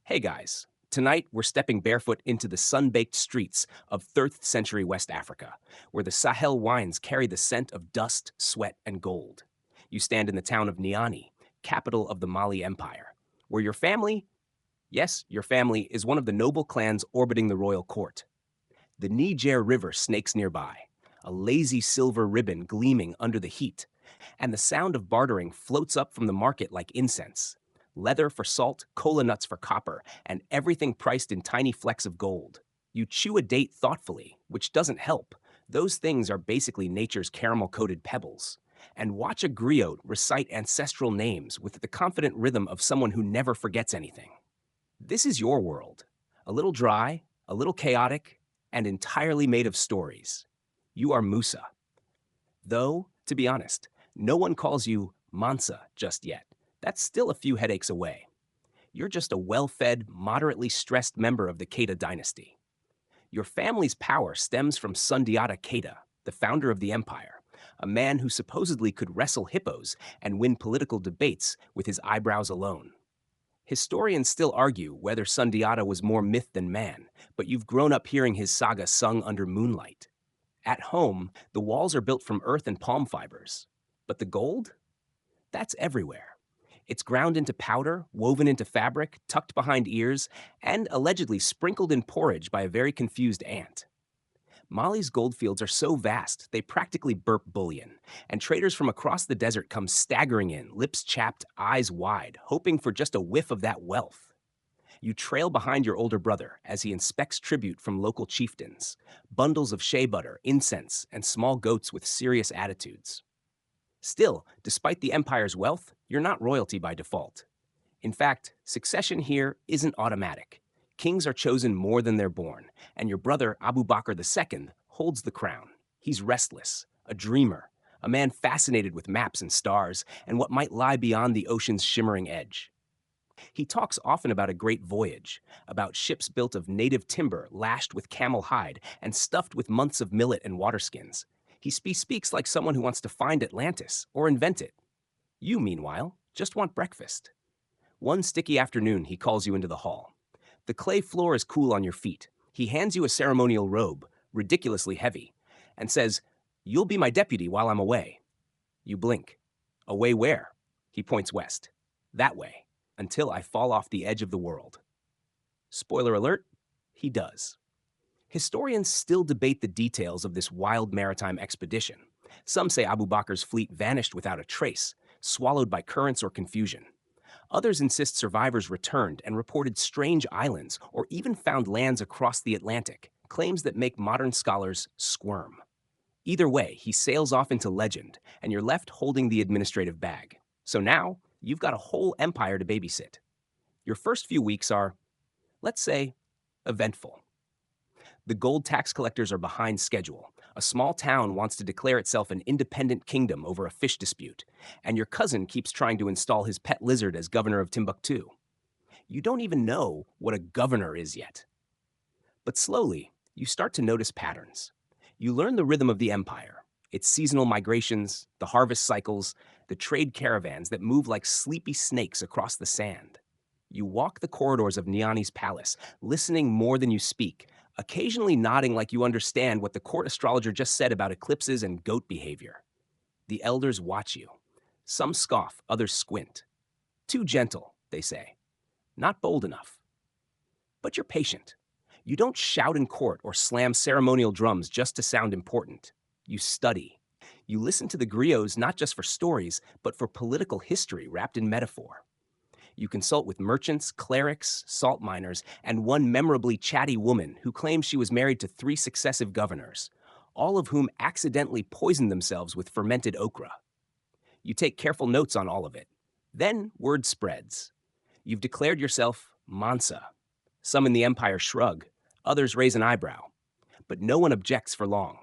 Hey guys, tonight we're stepping barefoot into the sun-baked streets of 3rd century West Africa, where the Sahel wines carry the scent of dust, sweat, and gold. You stand in the town of Niani, capital of the Mali Empire, where your family, yes, your family, is one of the noble clans orbiting the royal court. The Niger River snakes nearby, a lazy silver ribbon gleaming under the heat, and the sound of bartering floats up from the market like incense. Leather for salt, cola nuts for copper, and everything priced in tiny flecks of gold. You chew a date thoughtfully, which doesn't help. Those things are basically nature's caramel-coated pebbles. And watch a griot recite ancestral names with the confident rhythm of someone who never forgets anything. This is your world. A little dry, a little chaotic, and entirely made of stories. You are Musa. Though, to be honest, no one calls you Mansa just yet. That's still a few headaches away. You're just a well-fed, moderately stressed member of the Keita dynasty. Your family's power stems from Sundiata Keita, the founder of the empire, a man who supposedly could wrestle hippos and win political debates with his eyebrows alone. Historians still argue whether Sundiata was more myth than man, but you've grown up hearing his saga sung under moonlight. At home, the walls are built from earth and palm fibers. But the gold? That's everywhere. It's ground into powder, woven into fabric, tucked behind ears, and allegedly sprinkled in porridge by a very confused ant. Mali's goldfields are so vast, they practically burp bullion, and traders from across the desert come staggering in, lips chapped, eyes wide, hoping for just a whiff of that wealth. You trail behind your older brother as he inspects tribute from local chieftains, bundles of shea butter, incense, and small goats with serious attitudes. Still, despite the empire's wealth, you're not royalty by default. In fact, succession here isn't automatic. Kings are chosen more than they're born, and your brother Abu Bakr II holds the crown. He's restless, a dreamer, a man fascinated with maps and stars and what might lie beyond the ocean's shimmering edge. He talks often about a great voyage, about ships built of native timber lashed with camel hide and stuffed with months of millet and waterskins. He speaks like someone who wants to find Atlantis or invent it. You, meanwhile, just want breakfast. One sticky afternoon, he calls you into the hall. The clay floor is cool on your feet. He hands you a ceremonial robe, ridiculously heavy, and says, "You'll be my deputy while I'm away." You blink. Away where? He points west. That way, until I fall off the edge of the world. Spoiler alert, he does. Historians still debate the details of this wild maritime expedition. Some say Abu Bakr's fleet vanished without a trace, swallowed by currents or confusion. Others insist survivors returned and reported strange islands or even found lands across the Atlantic, claims that make modern scholars squirm. Either way, he sails off into legend, and you're left holding the administrative bag. So now, you've got a whole empire to babysit. Your first few weeks are, let's say, eventful. The gold tax collectors are behind schedule. A small town wants to declare itself an independent kingdom over a fish dispute, and your cousin keeps trying to install his pet lizard as governor of Timbuktu. You don't even know what a governor is yet. But slowly, you start to notice patterns. You learn the rhythm of the empire, its seasonal migrations, the harvest cycles, the trade caravans that move like sleepy snakes across the sand. You walk the corridors of Niani's palace, listening more than you speak, occasionally nodding like you understand what the court astrologer just said about eclipses and goat behavior. The elders watch you. Some scoff, others squint. Too gentle, they say. Not bold enough. But you're patient. You don't shout in court or slam ceremonial drums just to sound important. You study. You listen to the griots not just for stories, but for political history wrapped in metaphor. You consult with merchants, clerics, salt miners, and one memorably chatty woman who claims she was married to 3 successive governors, all of whom accidentally poisoned themselves with fermented okra. You take careful notes on all of it. Then word spreads. You've declared yourself Mansa. Some in the empire shrug, others raise an eyebrow. But no one objects for long.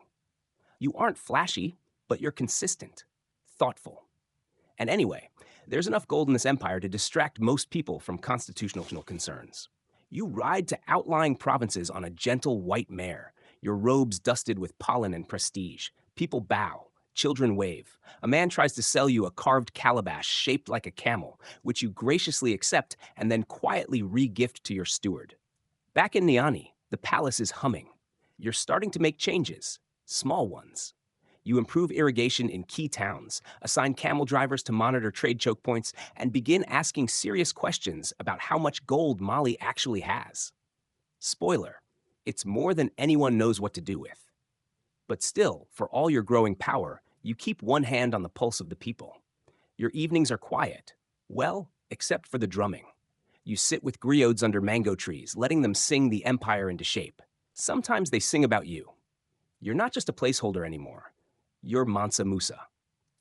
You aren't flashy, but you're consistent, thoughtful. And anyway, there's enough gold in this empire to distract most people from constitutional concerns. You ride to outlying provinces on a gentle white mare, your robes dusted with pollen and prestige. People bow, Children wave. A man tries to sell you a carved calabash shaped like a camel, which you graciously accept and then quietly re-gift to your steward. Back in Niani, the palace is humming. You're starting to make changes, small ones. You improve irrigation in key towns, assign camel drivers to monitor trade choke points, and begin asking serious questions about how much gold Mali actually has. Spoiler, it's more than anyone knows what to do with. But still, for all your growing power, you keep one hand on the pulse of the people. Your evenings are quiet. Well, except for the drumming. You sit with griots under mango trees, letting them sing the empire into shape. Sometimes they sing about you. You're not just a placeholder anymore. You're Mansa Musa.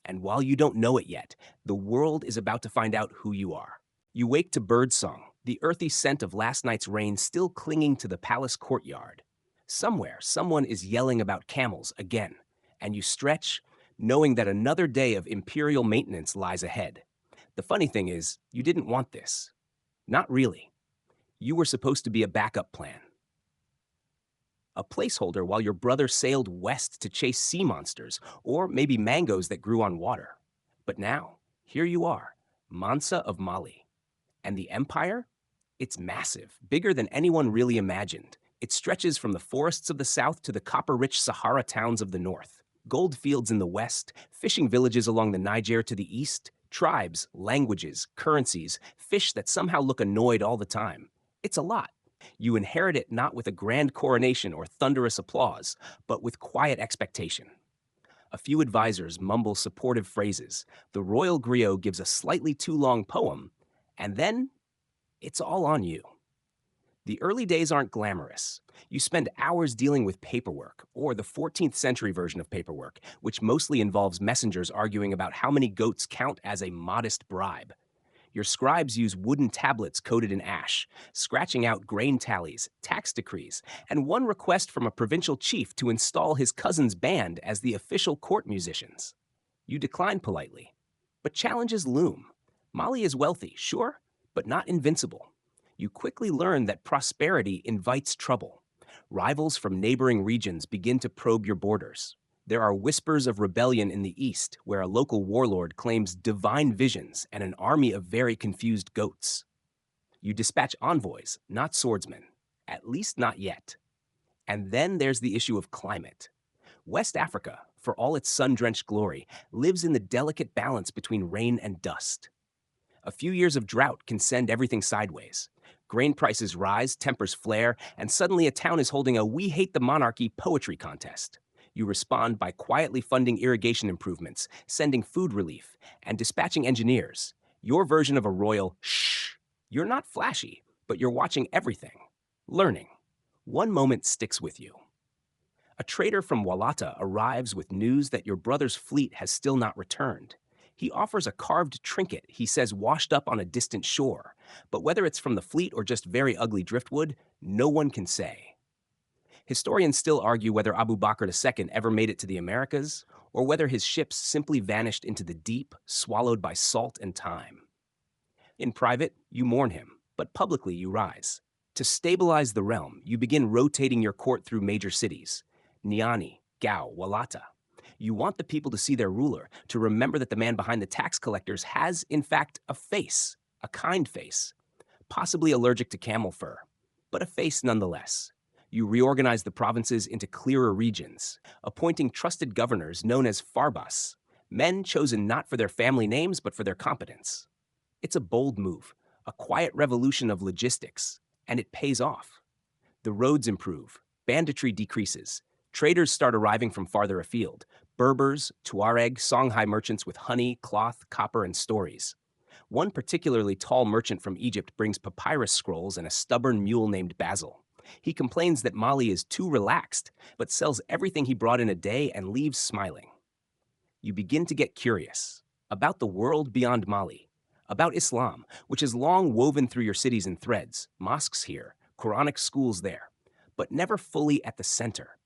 And while you don't know it yet, the world is about to find out who you are. You wake to birdsong, the earthy scent of last night's rain still clinging to the palace courtyard. Somewhere, someone is yelling about camels again, and you stretch, knowing that another day of imperial maintenance lies ahead. The funny thing is, you didn't want this. Not really. You were supposed to be a backup plan. A placeholder while your brother sailed west to chase sea monsters, or maybe mangoes that grew on water. But now, here you are, Mansa of Mali. And the empire? It's massive, bigger than anyone really imagined. It stretches from the forests of the south to the copper-rich Sahara towns of the north. Gold fields in the west, fishing villages along the Niger to the east, tribes, languages, currencies, fish that somehow look annoyed all the time. It's a lot. You inherit it not with a grand coronation or thunderous applause, but with quiet expectation. A few advisors mumble supportive phrases. The royal griot gives a slightly too long poem, and then it's all on you. The early days aren't glamorous. You spend hours dealing with paperwork, or the 14th century version of paperwork, which mostly involves messengers arguing about how many goats count as a modest bribe. Your scribes use wooden tablets coated in ash, scratching out grain tallies, tax decrees, and one request from a provincial chief to install his cousin's band as the official court musicians. You decline politely. But challenges loom. Mali is wealthy, sure, but not invincible. You quickly learn that prosperity invites trouble. Rivals from neighboring regions begin to probe your borders. There are whispers of rebellion in the east, where a local warlord claims divine visions and an army of very confused goats. You dispatch envoys, not swordsmen, at least not yet. And then there's the issue of climate. West Africa, for all its sun-drenched glory, lives in the delicate balance between rain and dust. A few years of drought can send everything sideways. Grain prices rise, tempers flare, and suddenly a town is holding a "We Hate the Monarchy" poetry contest. You respond by quietly funding irrigation improvements, sending food relief, and dispatching engineers. Your version of a royal shh. You're not flashy, but you're watching everything. Learning. One moment sticks with you. A trader from Walata arrives with news that your brother's fleet has still not returned. He offers a carved trinket he says washed up on a distant shore, but whether it's from the fleet or just very ugly driftwood, no one can say. Historians still argue whether Abu Bakr II ever made it to the Americas, or whether his ships simply vanished into the deep, swallowed by salt and time. In private, you mourn him, but publicly you rise. To stabilize the realm, you begin rotating your court through major cities: Niani, Gao, Walata. You want the people to see their ruler, to remember that the man behind the tax collectors has, in fact, a face, a kind face, possibly allergic to camel fur, but a face nonetheless. You reorganize the provinces into clearer regions, appointing trusted governors known as farbas, men chosen not for their family names but for their competence. It's a bold move, a quiet revolution of logistics, and it pays off. The roads improve, banditry decreases, traders start arriving from farther afield: Berbers, Tuareg, Songhai merchants with honey, cloth, copper, and stories. One particularly tall merchant from Egypt brings papyrus scrolls and a stubborn mule named Basil. He complains that Mali is too relaxed, but sells everything he brought in a day and leaves smiling. You begin to get curious about the world beyond Mali, about Islam, which is long woven through your cities in threads, mosques here, Quranic schools there, but never fully at the center.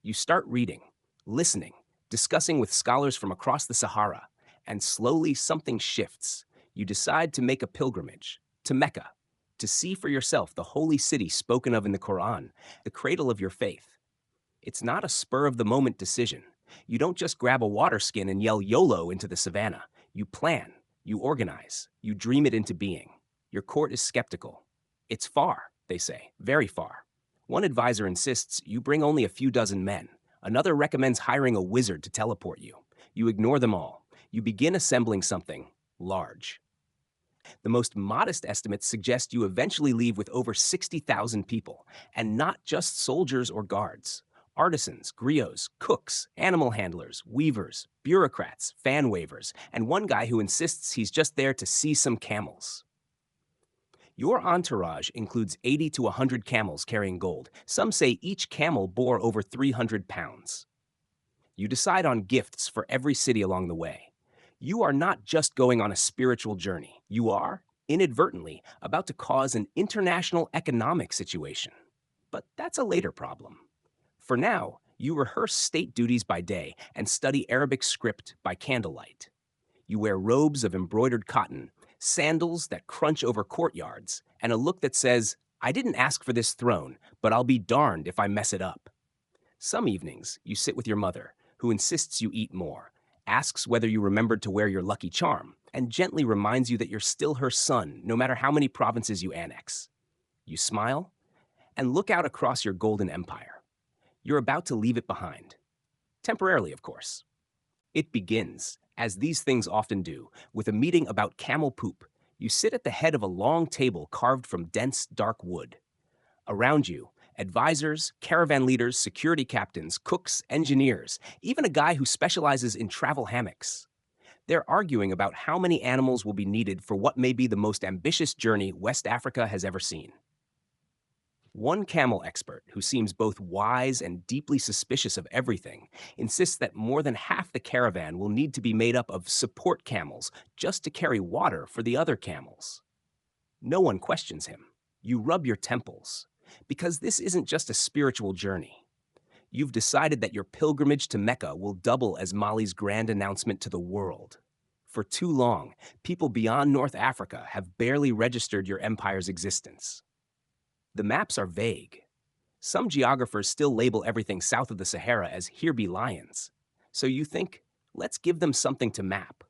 You start reading, listening, discussing with scholars from across the Sahara, and slowly something shifts. You decide to make a pilgrimage to Mecca, to see for yourself the holy city spoken of in the Quran, the cradle of your faith. It's not a spur-of-the-moment decision. You don't just grab a water skin and yell YOLO into the savannah. You plan, you organize, you dream it into being. Your court is skeptical. It's far, they say, very far. One advisor insists you bring only a few dozen men. Another recommends hiring a wizard to teleport you. You ignore them all. You begin assembling something large. The most modest estimates suggest you eventually leave with over 60,000 people, and not just soldiers or guards. Artisans, griots, cooks, animal handlers, weavers, bureaucrats, fan wavers, and one guy who insists he's just there to see some camels. Your entourage includes 80 to 100 camels carrying gold. Some say each camel bore over 300 pounds. You decide on gifts for every city along the way. You are not just going on a spiritual journey. You are, inadvertently, about to cause an international economic situation. But that's a later problem. For now, you rehearse state duties by day and study Arabic script by candlelight. You wear robes of embroidered cotton, sandals that crunch over courtyards, and a look that says, I didn't ask for this throne, but I'll be darned if I mess it up. Some evenings, you sit with your mother, who insists you eat more, asks whether you remembered to wear your lucky charm, and gently reminds you that you're still her son, no matter how many provinces you annex. You smile and look out across your golden empire. You're about to leave it behind. Temporarily, of course. It begins, as these things often do, with a meeting about camel poop. You sit at the head of a long table carved from dense, dark wood. Around you, advisors, caravan leaders, security captains, cooks, engineers, even a guy who specializes in travel hammocks. They're arguing about how many animals will be needed for what may be the most ambitious journey West Africa has ever seen. One camel expert, who seems both wise and deeply suspicious of everything, insists that more than half the caravan will need to be made up of support camels just to carry water for the other camels. No one questions him. You rub your temples, because this isn't just a spiritual journey. You've decided that your pilgrimage to Mecca will double as Mali's grand announcement to the world. For too long, people beyond North Africa have barely registered your empire's existence. The maps are vague. Some geographers still label everything south of the Sahara as "here be lions." So you think, let's give them something to map.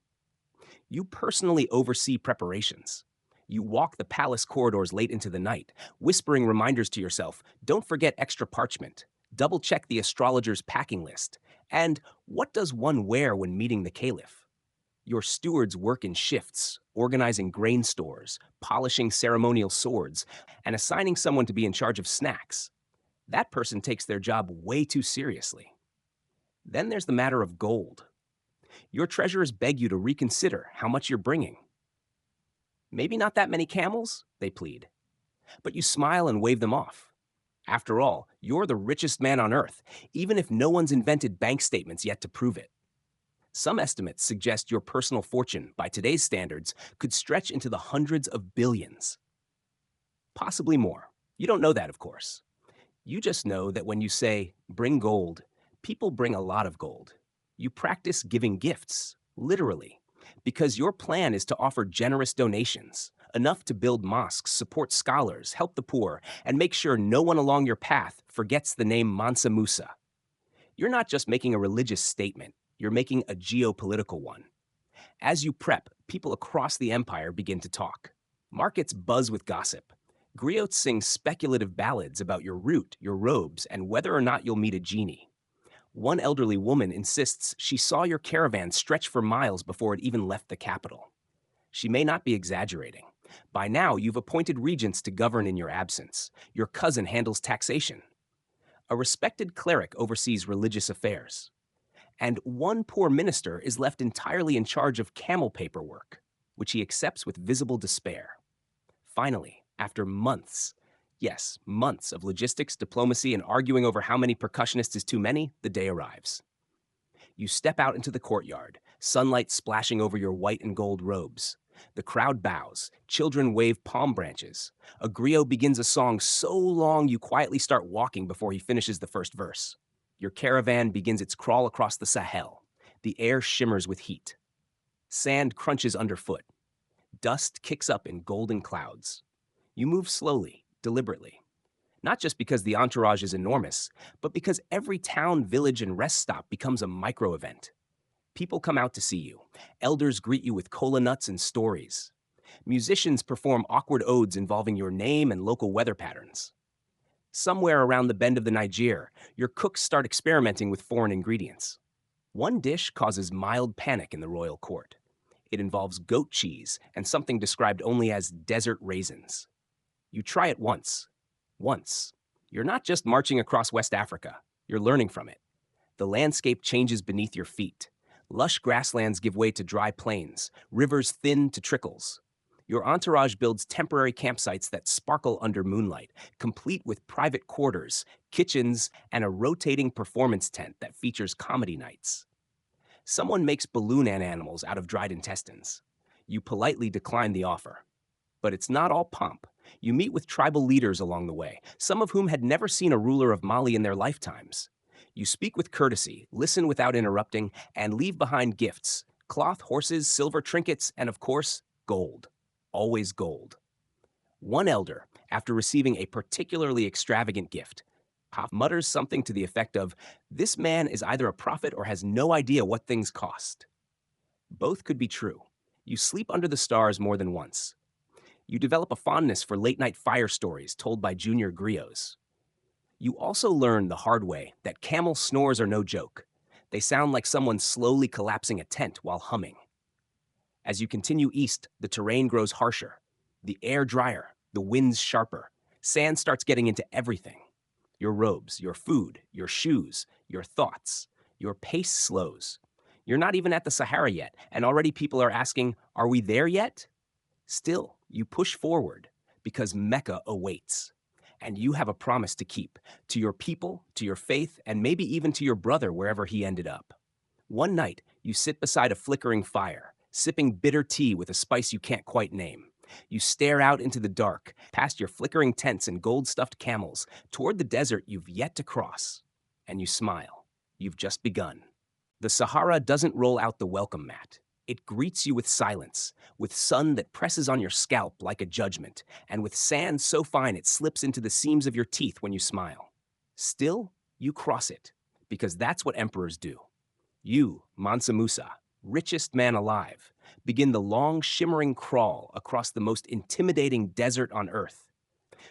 You personally oversee preparations. You walk the palace corridors late into the night, whispering reminders to yourself, don't forget extra parchment, double check the astrologer's packing list, and what does one wear when meeting the caliph? Your stewards work in shifts, organizing grain stores, polishing ceremonial swords, and assigning someone to be in charge of snacks. That person takes their job way too seriously. Then there's the matter of gold. Your treasurers beg you to reconsider how much you're bringing. Maybe not that many camels, they plead. But you smile and wave them off. After all, you're the richest man on earth, even if no one's invented bank statements yet to prove it. Some estimates suggest your personal fortune, by today's standards, could stretch into the hundreds of billions. Possibly more. You don't know that, of course. You just know that when you say, bring gold, people bring a lot of gold. You practice giving gifts, literally, because your plan is to offer generous donations, enough to build mosques, support scholars, help the poor, and make sure no one along your path forgets the name Mansa Musa. You're not just making a religious statement, you're making a geopolitical one. As you prep, people across the empire begin to talk. Markets buzz with gossip. Griots sing speculative ballads about your route, your robes, and whether or not you'll meet a genie. One elderly woman insists she saw your caravan stretch for miles before it even left the capital. She may not be exaggerating. By now, you've appointed regents to govern in your absence. Your cousin handles taxation. A respected cleric oversees religious affairs. And one poor minister is left entirely in charge of camel paperwork, which he accepts with visible despair. Finally, after months, yes, months of logistics, diplomacy, and arguing over how many percussionists is too many, the day arrives. You step out into the courtyard, sunlight splashing over your white and gold robes. The crowd bows, children wave palm branches. A griot begins a song so long you quietly start walking before he finishes the first verse. Your caravan begins its crawl across the Sahel. The air shimmers with heat. Sand crunches underfoot. Dust kicks up in golden clouds. You move slowly, deliberately. Not just because the entourage is enormous, but because every town, village, and rest stop becomes a micro event. People come out to see you. Elders greet you with cola nuts and stories. Musicians perform awkward odes involving your name and local weather patterns. Somewhere around the bend of the Niger, your cooks start experimenting with foreign ingredients. One dish causes mild panic in the royal court. It involves goat cheese and something described only as desert raisins. You try it once. Once. You're not just marching across West Africa, you're learning from it. The landscape changes beneath your feet. Lush grasslands give way to dry plains, rivers thin to trickles. Your entourage builds temporary campsites that sparkle under moonlight, complete with private quarters, kitchens, and a rotating performance tent that features comedy nights. Someone makes balloon animals out of dried intestines. You politely decline the offer. But it's not all pomp. You meet with tribal leaders along the way, some of whom had never seen a ruler of Mali in their lifetimes. You speak with courtesy, listen without interrupting, and leave behind gifts: cloth, horses, silver trinkets, and of course, gold. Always gold. One elder, after receiving a particularly extravagant gift, mutters something to the effect of, "This man is either a prophet or has no idea what things cost." Both could be true. You sleep under the stars more than once. You develop a fondness for late-night fire stories told by junior griots. You also learn the hard way that camel snores are no joke. They sound like someone slowly collapsing a tent while humming. As you continue east, the terrain grows harsher, the air drier, the winds sharper. Sand starts getting into everything. Your robes, your food, your shoes, your thoughts. Your pace slows. You're not even at the Sahara yet, and already people are asking, "Are we there yet?" Still, you push forward because Mecca awaits. And you have a promise to keep, to your people, to your faith, and maybe even to your brother wherever he ended up. One night, you sit beside a flickering fire, sipping bitter tea with a spice you can't quite name. You stare out into the dark, past your flickering tents and gold-stuffed camels, toward the desert you've yet to cross. And you smile. You've just begun. The Sahara doesn't roll out the welcome mat. It greets you with silence, with sun that presses on your scalp like a judgment, and with sand so fine it slips into the seams of your teeth when you smile. Still, you cross it, because that's what emperors do. You, Mansa Musa, richest man alive, begin the long, shimmering crawl across the most intimidating desert on earth,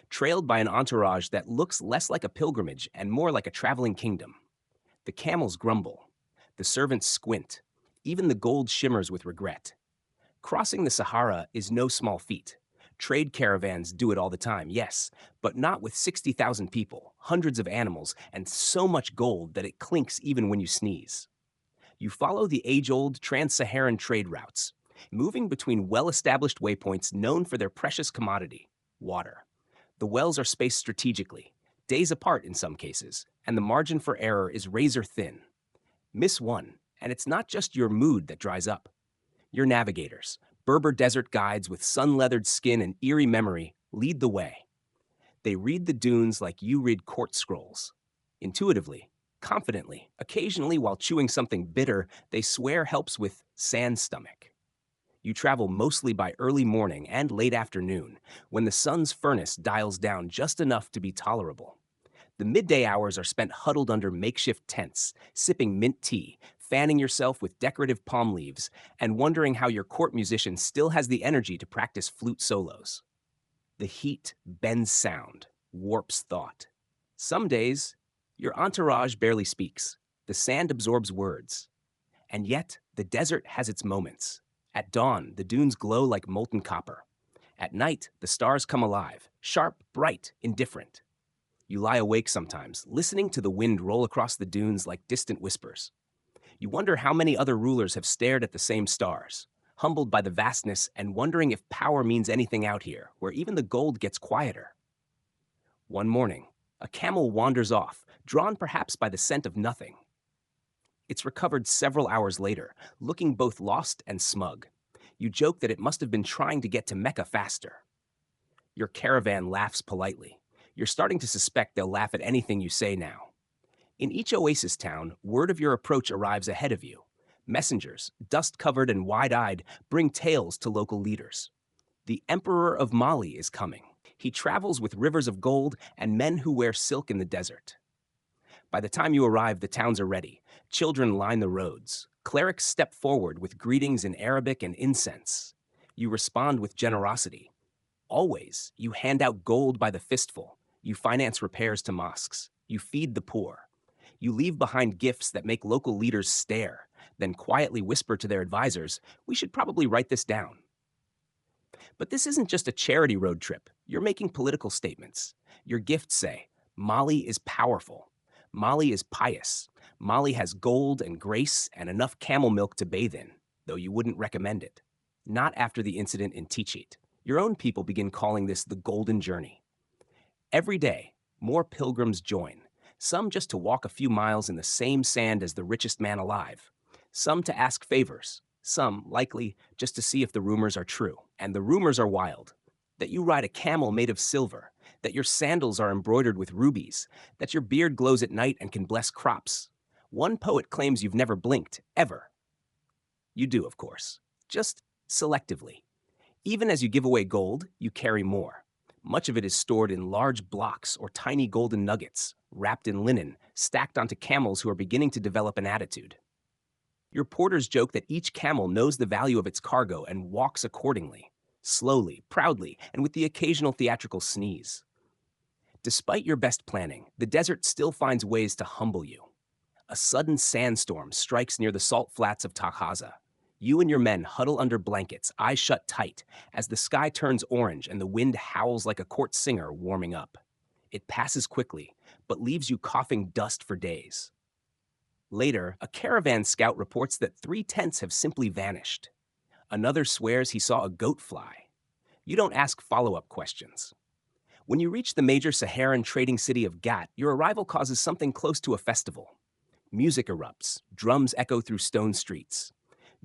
trailed by an entourage that looks less like a pilgrimage and more like a traveling kingdom. The camels grumble. The servants squint. Even the gold shimmers with regret. Crossing the Sahara is no small feat. Trade caravans do it all the time, yes, but not with 60,000 people, hundreds of animals, and so much gold that it clinks even when you sneeze. You follow the age-old trans-Saharan trade routes, moving between well-established waypoints known for their precious commodity, water. The wells are spaced strategically, days apart in some cases, and the margin for error is razor thin. Miss one, and it's not just your mood that dries up. Your navigators, Berber desert guides with sun-leathered skin and eerie memory, lead the way. They read the dunes like you read court scrolls. Intuitively, confidently, occasionally while chewing something bitter they swear helps with sand stomach. You travel mostly by early morning and late afternoon, when the sun's furnace dials down just enough to be tolerable. The midday hours are spent huddled under makeshift tents, sipping mint tea, fanning yourself with decorative palm leaves, and wondering how your court musician still has the energy to practice flute solos. The heat bends sound, warps thought. Some days, your entourage barely speaks. The sand absorbs words. And yet, the desert has its moments. At dawn, the dunes glow like molten copper. At night, the stars come alive, sharp, bright, indifferent. You lie awake sometimes, listening to the wind roll across the dunes like distant whispers. You wonder how many other rulers have stared at the same stars, humbled by the vastness and wondering if power means anything out here, where even the gold gets quieter. One morning, a camel wanders off, drawn perhaps by the scent of nothing. It's recovered several hours later, looking both lost and smug. You joke that it must have been trying to get to Mecca faster. Your caravan laughs politely. You're starting to suspect they'll laugh at anything you say now. In each oasis town, word of your approach arrives ahead of you. Messengers, dust-covered and wide-eyed, bring tales to local leaders. The Emperor of Mali is coming. He travels with rivers of gold and men who wear silk in the desert. By the time you arrive, the towns are ready. Children line the roads. Clerics step forward with greetings in Arabic and incense. You respond with generosity. Always, you hand out gold by the fistful. You finance repairs to mosques. You feed the poor. You leave behind gifts that make local leaders stare, then quietly whisper to their advisors, "We should probably write this down." But this isn't just a charity road trip. You're making political statements. Your gifts say, Mali is powerful. Mali is pious. Mali has gold and grace and enough camel milk to bathe in, though you wouldn't recommend it. Not after the incident in Tichit. Your own people begin calling this the Golden Journey. Every day, more pilgrims join, some just to walk a few miles in the same sand as the richest man alive, some to ask favors, some, likely, just to see if the rumors are true. And the rumors are wild. That you ride a camel made of silver, that your sandals are embroidered with rubies, that your beard glows at night and can bless crops. One poet claims you've never blinked, ever. You do, of course, just selectively. Even as you give away gold, you carry more. Much of it is stored in large blocks or tiny golden nuggets, wrapped in linen, stacked onto camels who are beginning to develop an attitude. Your porters joke that each camel knows the value of its cargo and walks accordingly, slowly, proudly, and with the occasional theatrical sneeze. Despite your best planning, the desert still finds ways to humble you. A sudden sandstorm strikes near the salt flats of Tahaza. You and your men huddle under blankets, eyes shut tight, as the sky turns orange and the wind howls like a court singer warming up. It passes quickly, but leaves you coughing dust for days. Later, a caravan scout reports that 3 tents have simply vanished. Another swears he saw a goat fly. You don't ask follow-up questions. When you reach the major Saharan trading city of Gat, your arrival causes something close to a festival. Music erupts, drums echo through stone streets.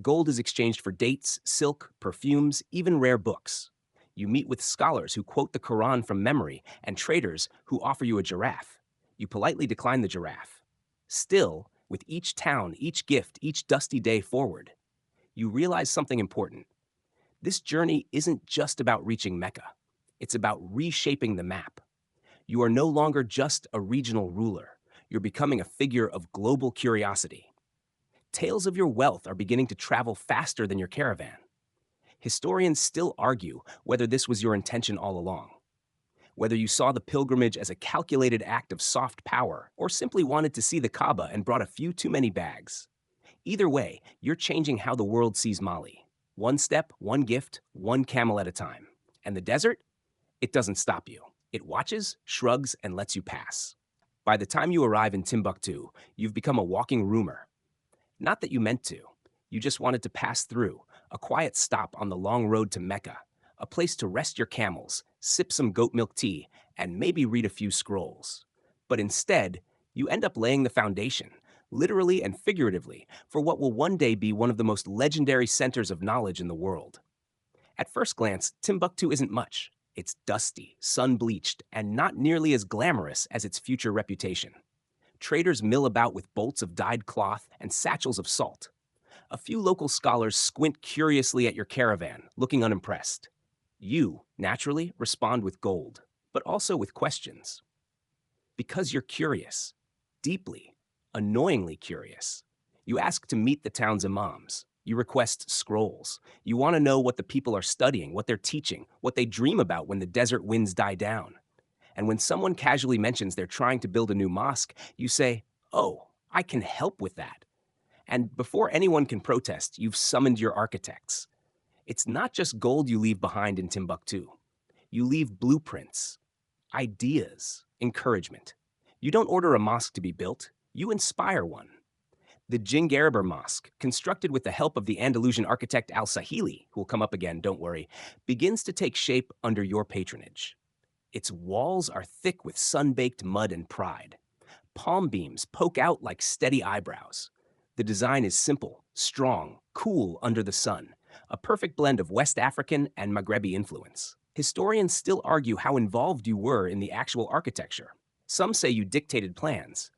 Gold is exchanged for dates, silk, perfumes, even rare books. You meet with scholars who quote the Quran from memory and traders who offer you a giraffe. You politely decline the giraffe. Still, with each town, each gift, each dusty day forward, you realize something important. This journey isn't just about reaching Mecca. It's about reshaping the map. You are no longer just a regional ruler. You're becoming a figure of global curiosity. Tales of your wealth are beginning to travel faster than your caravan. Historians still argue whether this was your intention all along. Whether you saw the pilgrimage as a calculated act of soft power or simply wanted to see the Kaaba and brought a few too many bags. Either way, you're changing how the world sees Mali. One step, one gift, one camel at a time. And the desert? It doesn't stop you. It watches, shrugs, and lets you pass. By the time you arrive in Timbuktu, you've become a walking rumor. Not that you meant to. You just wanted to pass through, a quiet stop on the long road to Mecca, a place to rest your camels, sip some goat milk tea, and maybe read a few scrolls. But instead, you end up laying the foundation, literally and figuratively, for what will one day be one of the most legendary centers of knowledge in the world. At first glance, Timbuktu isn't much. It's dusty, sun-bleached, and not nearly as glamorous as its future reputation. Traders mill about with bolts of dyed cloth and satchels of salt. A few local scholars squint curiously at your caravan, looking unimpressed. You, naturally, respond with gold, but also with questions. Because you're curious. Deeply, annoyingly curious. You ask to meet the town's imams. You request scrolls. You want to know what the people are studying, what they're teaching, what they dream about when the desert winds die down. And when someone casually mentions they're trying to build a new mosque, you say, "Oh, I can help with that." And before anyone can protest, you've summoned your architects. It's not just gold you leave behind in Timbuktu. You leave blueprints, ideas, encouragement. You don't order a mosque to be built, you inspire one. The Jingariber Mosque, constructed with the help of the Andalusian architect Al-Sahili, who will come up again, don't worry, begins to take shape under your patronage. Its walls are thick with sun-baked mud and pride. Palm beams poke out like steady eyebrows. The design is simple, strong, cool under the sun, a perfect blend of West African and Maghrebi influence. Historians still argue how involved you were in the actual architecture. Some say you dictated plans.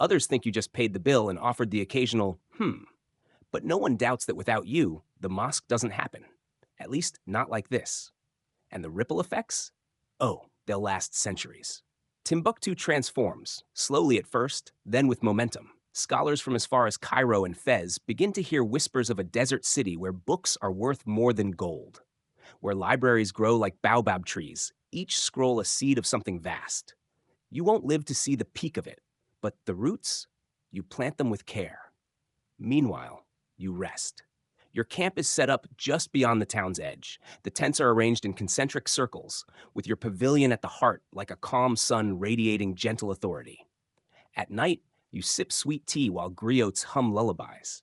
Others think you just paid the bill and offered the occasional, But no one doubts that without you, the mosque doesn't happen. At least, not like this. And the ripple effects? Oh, they'll last centuries. Timbuktu transforms, slowly at first, then with momentum. Scholars from as far as Cairo and Fez begin to hear whispers of a desert city where books are worth more than gold, where libraries grow like baobab trees, each scroll a seed of something vast. You won't live to see the peak of it, but the roots, you plant them with care. Meanwhile, you rest. Your camp is set up just beyond the town's edge. The tents are arranged in concentric circles, with your pavilion at the heart like a calm sun radiating gentle authority. At night, you sip sweet tea while griots hum lullabies.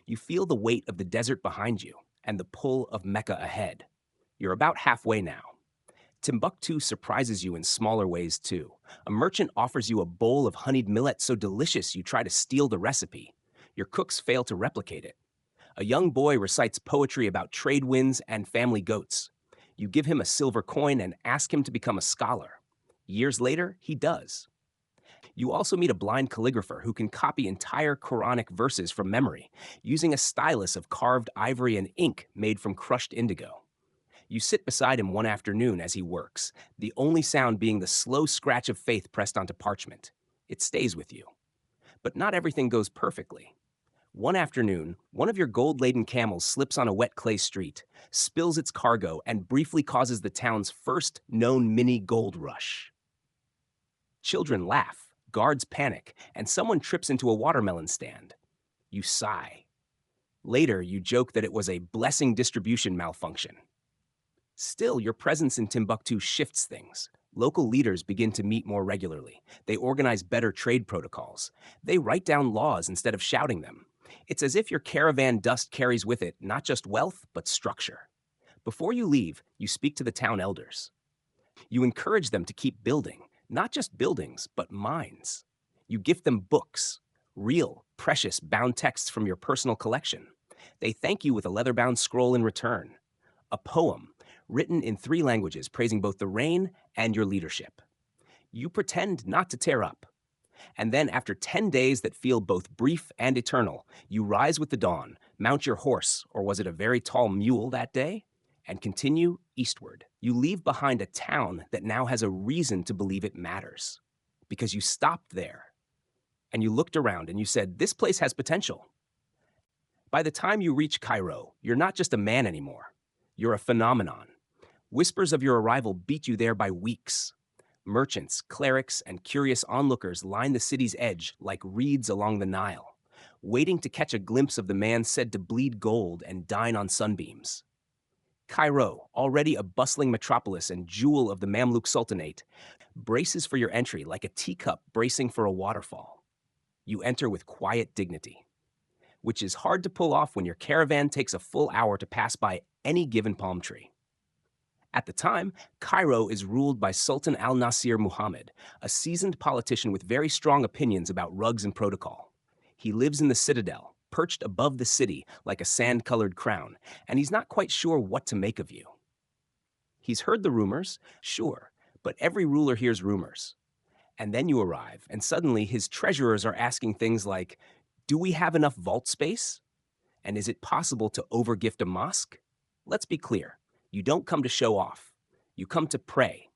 You feel the weight of the desert behind you and the pull of Mecca ahead. You're about halfway now. Timbuktu surprises you in smaller ways too. A merchant offers you a bowl of honeyed millet so delicious you try to steal the recipe. Your cooks fail to replicate it. A young boy recites poetry about trade winds and family goats. You give him a silver coin and ask him to become a scholar. Years later, he does. You also meet a blind calligrapher who can copy entire Quranic verses from memory, using a stylus of carved ivory and ink made from crushed indigo. You sit beside him one afternoon as he works, the only sound being the slow scratch of faith pressed onto parchment. It stays with you. But not everything goes perfectly. One afternoon, one of your gold-laden camels slips on a wet clay street, spills its cargo, and briefly causes the town's first known mini gold rush. Children laugh, guards panic, and someone trips into a watermelon stand. You sigh. Later, you joke that it was a blessing distribution malfunction. Still, your presence in Timbuktu shifts things. Local leaders begin to meet more regularly. They organize better trade protocols. They write down laws instead of shouting them. It's as if your caravan dust carries with it not just wealth, but structure. Before you leave, you speak to the town elders. You encourage them to keep building, not just buildings, but minds. You gift them books, real, precious, bound texts from your personal collection. They thank you with a leather-bound scroll in return. A poem, written in 3 languages praising both the rain and your leadership. You pretend not to tear up. And then after 10 days that feel both brief and eternal, you rise with the dawn, mount your horse, or was it a very tall mule that day, and continue eastward. You leave behind a town that now has a reason to believe it matters. Because you stopped there, and you looked around and you said, this place has potential. By the time you reach Cairo, you're not just a man anymore. You're a phenomenon. Whispers of your arrival beat you there by weeks. Merchants, clerics, and curious onlookers line the city's edge like reeds along the Nile, waiting to catch a glimpse of the man said to bleed gold and dine on sunbeams. Cairo, already a bustling metropolis and jewel of the Mamluk Sultanate, braces for your entry like a teacup bracing for a waterfall. You enter with quiet dignity, which is hard to pull off when your caravan takes a full hour to pass by any given palm tree. At the time, Cairo is ruled by Sultan al-Nasir Muhammad, a seasoned politician with very strong opinions about rugs and protocol. He lives in the citadel, perched above the city like a sand-colored crown, and he's not quite sure what to make of you. He's heard the rumors, sure, but every ruler hears rumors. And then you arrive, and suddenly his treasurers are asking things like, do we have enough vault space? And is it possible to overgift a mosque? Let's be clear. You don't come to show off. You come to pray,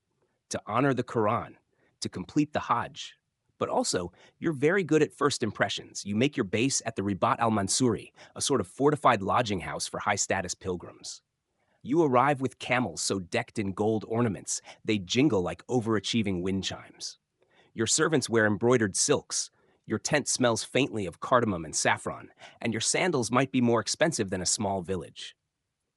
to honor the Quran, to complete the Hajj. But also, you're very good at first impressions. You make your base at the Ribat al-Mansuri, a sort of fortified lodging house for high-status pilgrims. You arrive with camels so decked in gold ornaments, they jingle like overachieving wind chimes. Your servants wear embroidered silks. Your tent smells faintly of cardamom and saffron, and your sandals might be more expensive than a small village.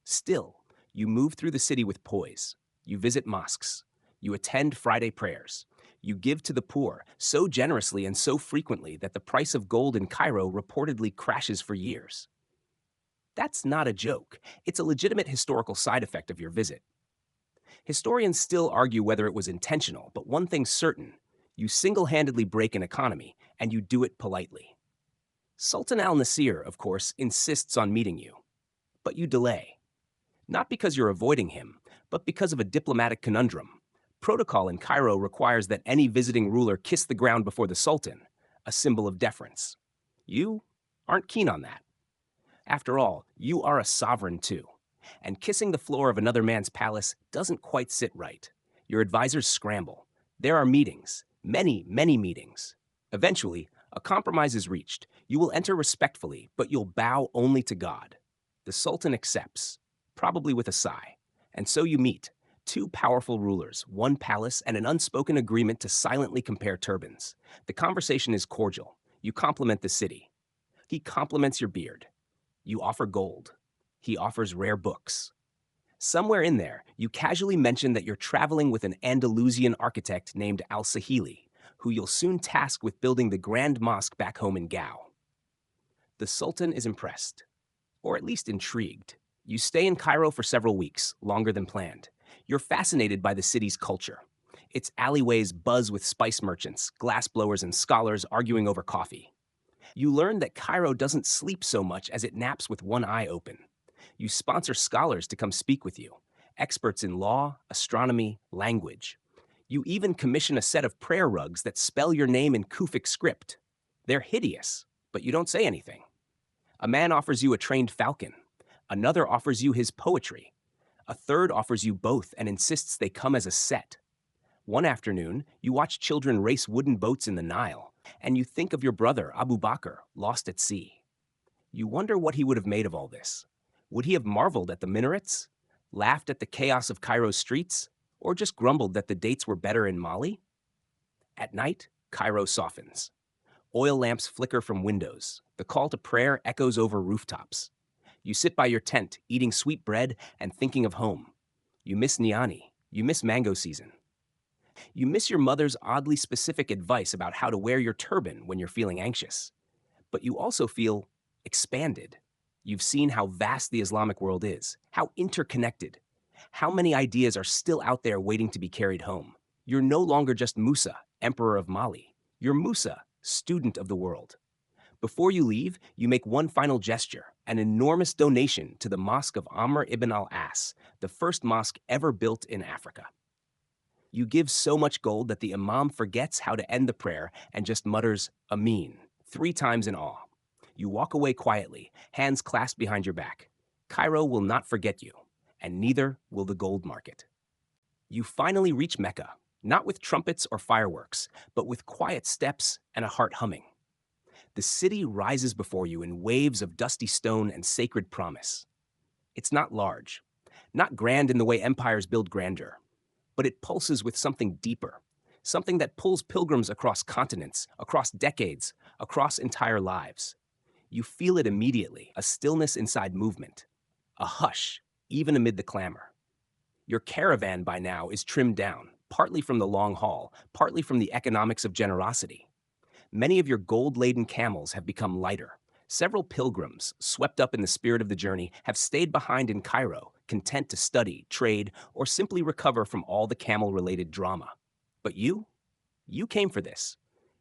Still, you move through the city with poise. You visit mosques. You attend Friday prayers. You give to the poor so generously and so frequently that the price of gold in Cairo reportedly crashes for years. That's not a joke. It's a legitimate historical side effect of your visit. Historians still argue whether it was intentional, but one thing's certain. You single-handedly break an economy, and you do it politely. Sultan al-Nasir, of course, insists on meeting you. But you delay. Not because you're avoiding him, but because of a diplomatic conundrum. Protocol in Cairo requires that any visiting ruler kiss the ground before the Sultan, a symbol of deference. You aren't keen on that. After all, you are a sovereign too, and kissing the floor of another man's palace doesn't quite sit right. Your advisors scramble. There are meetings, many, many meetings. Eventually, a compromise is reached. You will enter respectfully, but you'll bow only to God. The Sultan accepts, probably with a sigh. And so you meet, two powerful rulers, one palace, and an unspoken agreement to silently compare turbans. The conversation is cordial. You compliment the city. He compliments your beard. You offer gold. He offers rare books. Somewhere in there, you casually mention that you're traveling with an Andalusian architect named Al-Sahili, who you'll soon task with building the Grand Mosque back home in Gao. The Sultan is impressed, or at least intrigued. You stay in Cairo for several weeks, longer than planned. You're fascinated by the city's culture. Its alleyways buzz with spice merchants, glassblowers, and scholars arguing over coffee. You learn that Cairo doesn't sleep so much as it naps with one eye open. You sponsor scholars to come speak with you, experts in law, astronomy, language. You even commission a set of prayer rugs that spell your name in Kufic script. They're hideous, but you don't say anything. A man offers you a trained falcon. Another offers you his poetry. A third offers you both and insists they come as a set. One afternoon, you watch children race wooden boats in the Nile, and you think of your brother, Abu Bakr, lost at sea. You wonder what he would have made of all this. Would he have marveled at the minarets, laughed at the chaos of Cairo's streets, or just grumbled that the dates were better in Mali? At night, Cairo softens. Oil lamps flicker from windows. The call to prayer echoes over rooftops. You sit by your tent, eating sweet bread and thinking of home. You miss Niani. You miss mango season. You miss your mother's oddly specific advice about how to wear your turban when you're feeling anxious. But you also feel expanded. You've seen how vast the Islamic world is, how interconnected, how many ideas are still out there waiting to be carried home. You're no longer just Musa, emperor of Mali. You're Musa, student of the world. Before you leave, you make one final gesture, an enormous donation to the Mosque of Amr ibn al-As, the first mosque ever built in Africa. You give so much gold that the imam forgets how to end the prayer and just mutters, Amin, 3 times in awe. You walk away quietly, hands clasped behind your back. Cairo will not forget you, and neither will the gold market. You finally reach Mecca, not with trumpets or fireworks, but with quiet steps and a heart humming. The city rises before you in waves of dusty stone and sacred promise. It's not large, not grand in the way empires build grandeur, but it pulses with something deeper, something that pulls pilgrims across continents, across decades, across entire lives. You feel it immediately, a stillness inside movement, a hush, even amid the clamor. Your caravan by now is trimmed down, partly from the long haul, partly from the economics of generosity. Many of your gold-laden camels have become lighter. Several pilgrims, swept up in the spirit of the journey, have stayed behind in Cairo, content to study, trade, or simply recover from all the camel-related drama. But you came for this.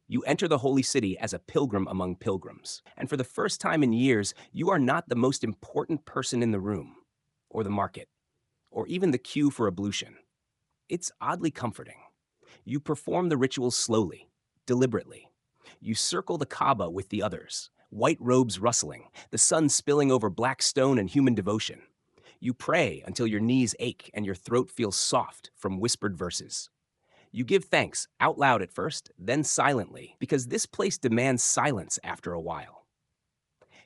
You enter the holy city as a pilgrim among pilgrims. And for the first time in years, you are not the most important person in the room, or the market, or even the queue for ablution. It's oddly comforting. You perform the rituals slowly, deliberately. You circle the Kaaba with the others, white robes rustling, the sun spilling over black stone and human devotion. You pray until your knees ache and your throat feels soft from whispered verses. You give thanks, out loud at first, then silently, because this place demands silence after a while.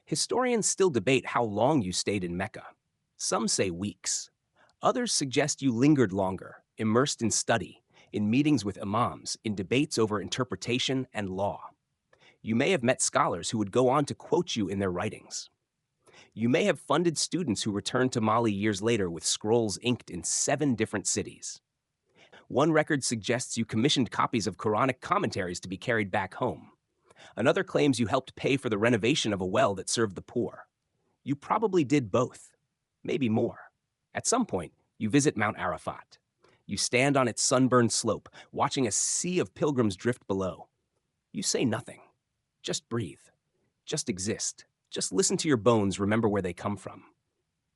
Historians still debate how long you stayed in Mecca. Some say weeks. Others suggest you lingered longer, immersed in study, in meetings with imams, in debates over interpretation and law. You may have met scholars who would go on to quote you in their writings. You may have funded students who returned to Mali years later with scrolls inked in 7 different cities. One record suggests you commissioned copies of Quranic commentaries to be carried back home. Another claims you helped pay for the renovation of a well that served the poor. You probably did both, maybe more. At some point, you visit Mount Arafat. You stand on its sunburned slope, watching a sea of pilgrims drift below. You say nothing. Just breathe. Just exist. Just listen to your bones remember where they come from.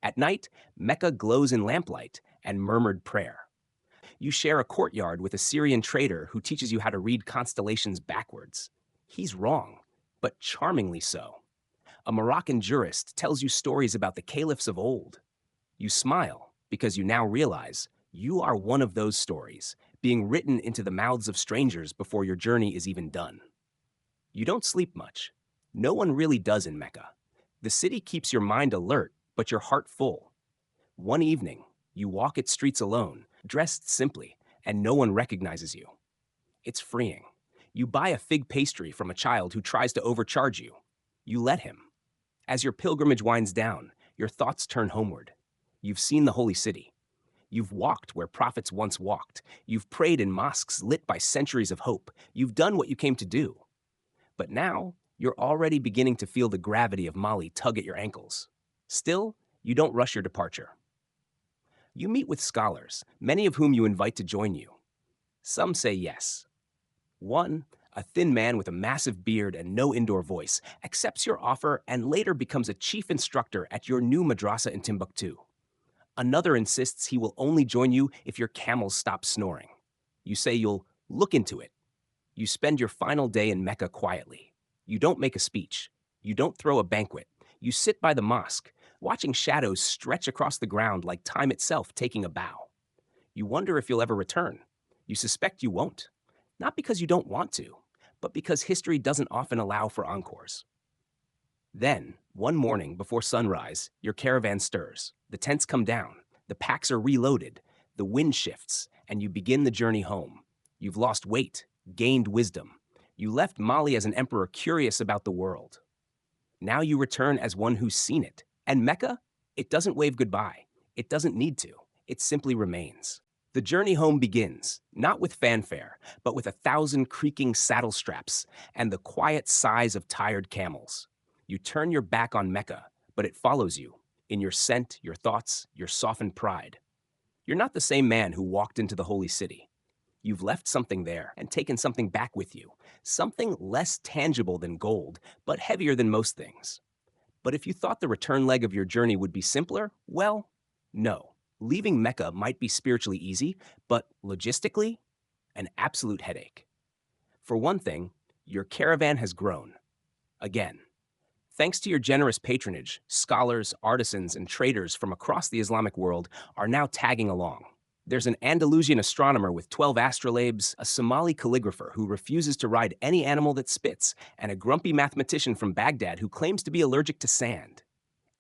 At night, Mecca glows in lamplight and murmured prayer. You share a courtyard with a Syrian trader who teaches you how to read constellations backwards. He's wrong, but charmingly so. A Moroccan jurist tells you stories about the caliphs of old. You smile because you now realize You are one of those stories, being written into the mouths of strangers before your journey is even done. You don't sleep much. No one really does in Mecca. The city keeps your mind alert, but your heart full. One evening, you walk its streets alone, dressed simply, and no one recognizes you. It's freeing. You buy a fig pastry from a child who tries to overcharge you. You let him. As your pilgrimage winds down, your thoughts turn homeward. You've seen the holy city. You've walked where prophets once walked. You've prayed in mosques lit by centuries of hope. You've done what you came to do. But now, you're already beginning to feel the gravity of Mali tug at your ankles. Still, you don't rush your departure. You meet with scholars, many of whom you invite to join you. Some say yes. One, a thin man with a massive beard and no indoor voice, accepts your offer and later becomes a chief instructor at your new madrasa in Timbuktu. Another insists he will only join you if your camels stop snoring. You say you'll look into it. You spend your final day in Mecca quietly. You don't make a speech. You don't throw a banquet. You sit by the mosque, watching shadows stretch across the ground like time itself taking a bow. You wonder if you'll ever return. You suspect you won't. Not because you don't want to, but because history doesn't often allow for encores. Then, one morning before sunrise, your caravan stirs. The tents come down. The packs are reloaded. The wind shifts, and you begin the journey home. You've lost weight, gained wisdom. You left Mali as an emperor curious about the world. Now you return as one who's seen it. And Mecca? It doesn't wave goodbye. It doesn't need to. It simply remains. The journey home begins, not with fanfare, but with 1,000 creaking saddle straps and the quiet sighs of tired camels. You turn your back on Mecca, but it follows you, in your scent, your thoughts, your softened pride. You're not the same man who walked into the holy city. You've left something there and taken something back with you, something less tangible than gold, but heavier than most things. But if you thought the return leg of your journey would be simpler, well, no. Leaving Mecca might be spiritually easy, but logistically, an absolute headache. For one thing, your caravan has grown. Again. Thanks to your generous patronage, scholars, artisans, and traders from across the Islamic world are now tagging along. There's an Andalusian astronomer with 12 astrolabes, a Somali calligrapher who refuses to ride any animal that spits, and a grumpy mathematician from Baghdad who claims to be allergic to sand.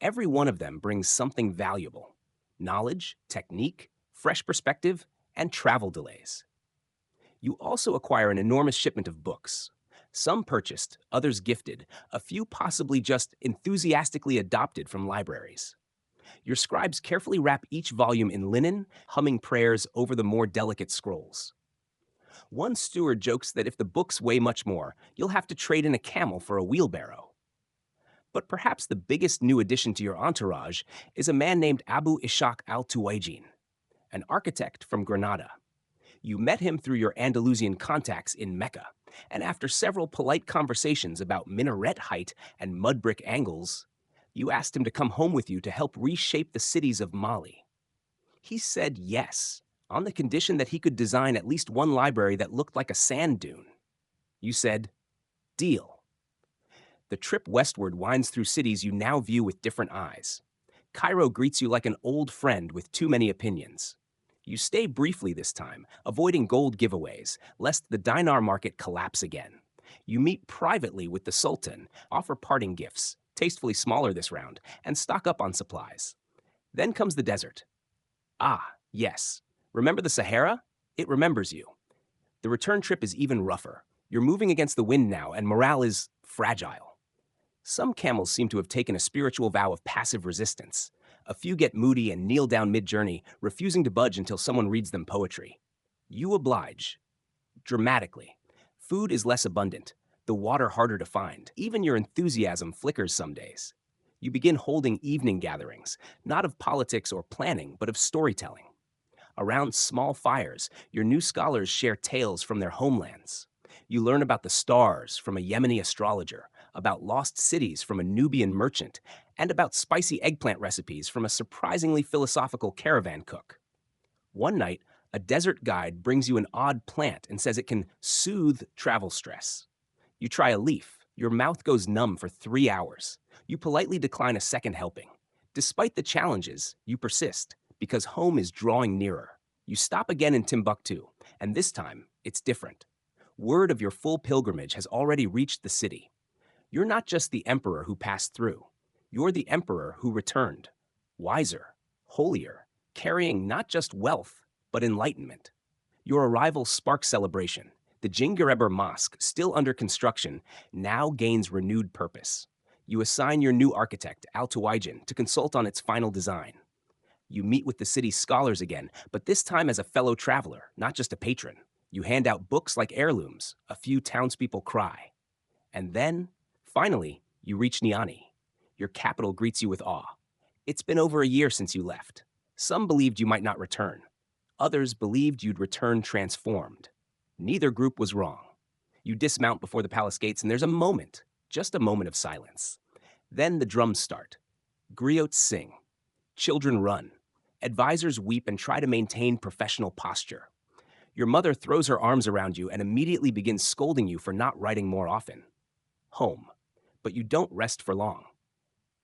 Every one of them brings something valuable. Knowledge, technique, fresh perspective, and travel delays. You also acquire an enormous shipment of books. Some purchased, others gifted, a few possibly just enthusiastically adopted from libraries. Your scribes carefully wrap each volume in linen, humming prayers over the more delicate scrolls. One steward jokes that if the books weigh much more, you'll have to trade in a camel for a wheelbarrow. But perhaps the biggest new addition to your entourage is a man named Abu Ishaq al-Tuwaijin, an architect from Granada. You met him through your Andalusian contacts in Mecca, and after several polite conversations about minaret height and mud brick angles, you asked him to come home with you to help reshape the cities of Mali. He said yes, on the condition that he could design at least one library that looked like a sand dune. You said, deal. The trip westward winds through cities you now view with different eyes. Cairo greets you like an old friend with too many opinions. You stay briefly this time, avoiding gold giveaways, lest the dinar market collapse again. You meet privately with the Sultan, offer parting gifts, tastefully smaller this round, and stock up on supplies. Then comes the desert. Ah, yes. Remember the Sahara? It remembers you. The return trip is even rougher. You're moving against the wind now, and morale is fragile. Some camels seem to have taken a spiritual vow of passive resistance. A few get moody and kneel down mid-journey, refusing to budge until someone reads them poetry. You oblige. Dramatically. Food is less abundant, the water harder to find. Even your enthusiasm flickers some days. You begin holding evening gatherings, not of politics or planning, but of storytelling. Around small fires, your new scholars share tales from their homelands. You learn about the stars from a Yemeni astrologer, about lost cities from a Nubian merchant, and about spicy eggplant recipes from a surprisingly philosophical caravan cook. One night, a desert guide brings you an odd plant and says it can soothe travel stress. You try a leaf. Your mouth goes numb for 3 hours. You politely decline a second helping. Despite the challenges, you persist, because home is drawing nearer. You stop again in Timbuktu, and this time it's different. Word of your full pilgrimage has already reached the city. You're not just the emperor who passed through, you're the emperor who returned, wiser, holier, carrying not just wealth, but enlightenment. Your arrival sparks celebration. The Jingareber Mosque, still under construction, now gains renewed purpose. You assign your new architect, Al Tuwaijin, to consult on its final design. You meet with the city's scholars again, but this time as a fellow traveler, not just a patron. You hand out books like heirlooms, a few townspeople cry. And then, finally, you reach Niani. Your capital greets you with awe. It's been over a year since you left. Some believed you might not return. Others believed you'd return transformed. Neither group was wrong. You dismount before the palace gates, and there's a moment, just a moment of silence. Then the drums start. Griots sing. Children run. Advisors weep and try to maintain professional posture. Your mother throws her arms around you and immediately begins scolding you for not writing more often. Home. But you don't rest for long.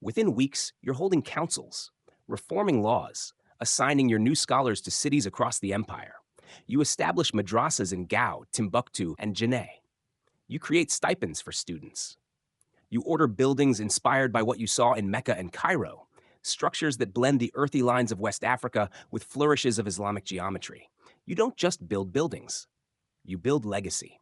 Within weeks, you're holding councils, reforming laws, assigning your new scholars to cities across the empire. You establish madrasas in Gao, Timbuktu, and Janneh. You create stipends for students. You order buildings inspired by what you saw in Mecca and Cairo, structures that blend the earthy lines of West Africa with flourishes of Islamic geometry. You don't just build buildings, you build legacy.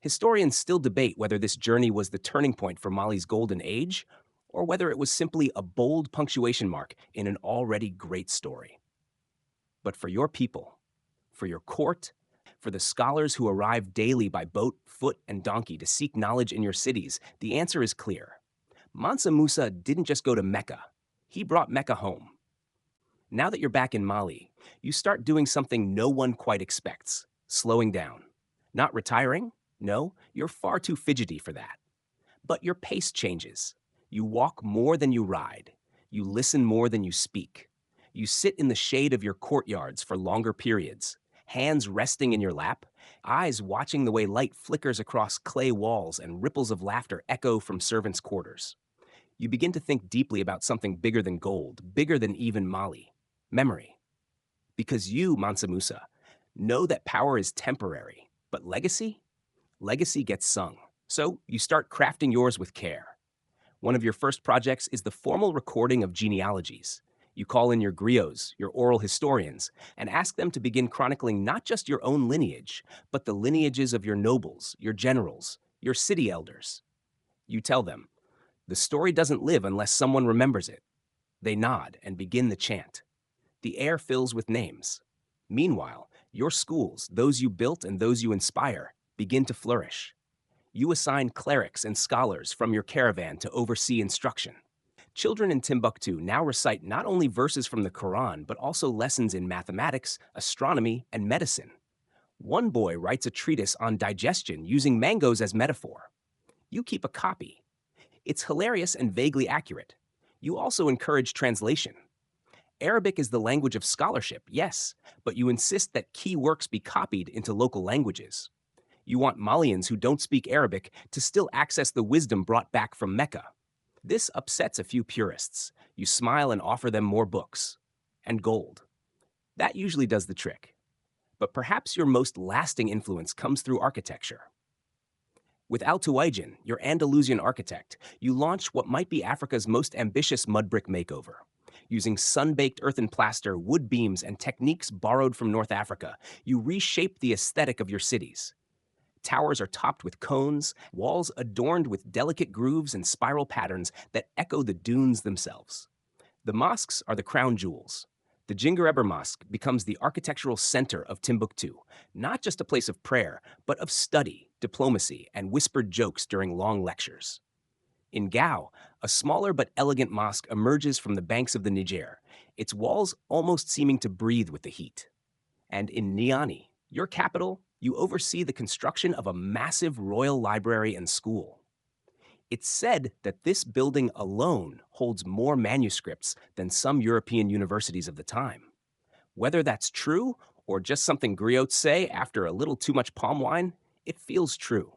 Historians still debate whether this journey was the turning point for Mali's golden age, or whether it was simply a bold punctuation mark in an already great story. But for your people, for your court, for the scholars who arrive daily by boat, foot, and donkey to seek knowledge in your cities, the answer is clear. Mansa Musa didn't just go to Mecca, he brought Mecca home. Now that you're back in Mali, you start doing something no one quite expects, slowing down. Not retiring? No, you're far too fidgety for that. But your pace changes. You walk more than you ride. You listen more than you speak. You sit in the shade of your courtyards for longer periods, hands resting in your lap, eyes watching the way light flickers across clay walls and ripples of laughter echo from servants' quarters. You begin to think deeply about something bigger than gold, bigger than even Mali: memory. Because you, Mansa Musa, know that power is temporary, but legacy? Legacy gets sung. So you start crafting yours with care. One of your first projects is the formal recording of genealogies. You call in your griots, your oral historians, and ask them to begin chronicling not just your own lineage, but the lineages of your nobles, your generals, your city elders. You tell them, the story doesn't live unless someone remembers it. They nod and begin the chant. The air fills with names. Meanwhile, your schools, those you built and those you inspire, begin to flourish. You assign clerics and scholars from your caravan to oversee instruction. Children in Timbuktu now recite not only verses from the Quran, but also lessons in mathematics, astronomy, and medicine. One boy writes a treatise on digestion using mangoes as metaphor. You keep a copy. It's hilarious and vaguely accurate. You also encourage translation. Arabic is the language of scholarship, yes, but you insist that key works be copied into local languages. You want Malians who don't speak Arabic to still access the wisdom brought back from Mecca. This upsets a few purists. You smile and offer them more books. And gold. That usually does the trick. But perhaps your most lasting influence comes through architecture. With Al Tuwaijin, your Andalusian architect, you launch what might be Africa's most ambitious mud brick makeover. Using sun-baked earthen plaster, wood beams, and techniques borrowed from North Africa, you reshape the aesthetic of your cities. Towers are topped with cones, walls adorned with delicate grooves and spiral patterns that echo the dunes themselves. The mosques are the crown jewels. The Jingareber Mosque becomes the architectural center of Timbuktu, not just a place of prayer, but of study, diplomacy, and whispered jokes during long lectures. In Gao, a smaller but elegant mosque emerges from the banks of the Niger, its walls almost seeming to breathe with the heat. And in Niani, your capital, you oversee the construction of a massive royal library and school. It's said that this building alone holds more manuscripts than some European universities of the time. Whether that's true or just something griots say after a little too much palm wine, it feels true.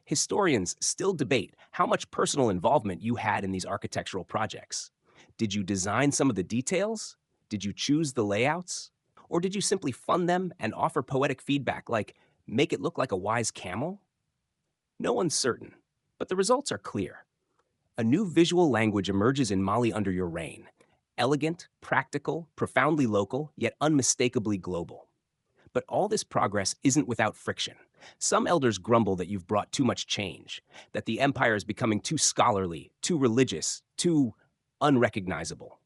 Historians still debate how much personal involvement you had in these architectural projects. Did you design some of the details? Did you choose the layouts? Or did you simply fund them and offer poetic feedback like, make it look like a wise camel? No one's certain, but the results are clear. A new visual language emerges in Mali under your reign. Elegant, practical, profoundly local, yet unmistakably global. But all this progress isn't without friction. Some elders grumble that you've brought too much change, that the empire is becoming too scholarly, too religious, too unrecognizable.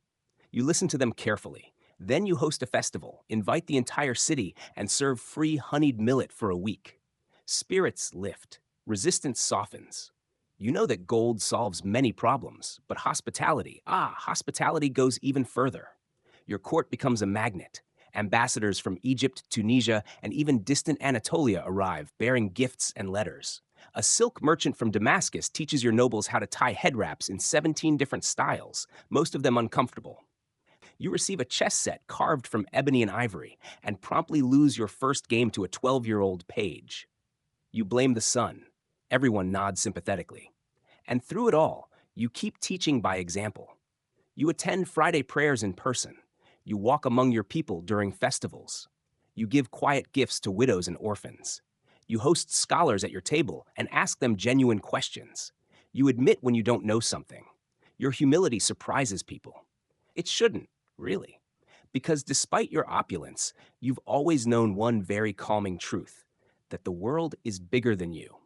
You listen to them carefully. Then you host a festival, invite the entire city, and serve free honeyed millet for a week. Spirits lift, resistance softens. You know that gold solves many problems, but hospitality goes even further. Your court becomes a magnet. Ambassadors from Egypt, Tunisia, and even distant Anatolia arrive, bearing gifts and letters. A silk merchant from Damascus teaches your nobles how to tie head wraps in 17 different styles, most of them uncomfortable. You receive a chess set carved from ebony and ivory, and promptly lose your first game to a 12-year-old page. You blame the sun. Everyone nods sympathetically. And through it all, you keep teaching by example. You attend Friday prayers in person. You walk among your people during festivals. You give quiet gifts to widows and orphans. You host scholars at your table and ask them genuine questions. You admit when you don't know something. Your humility surprises people. It shouldn't, really. Because despite your opulence, you've always known one very calming truth, that the world is bigger than you,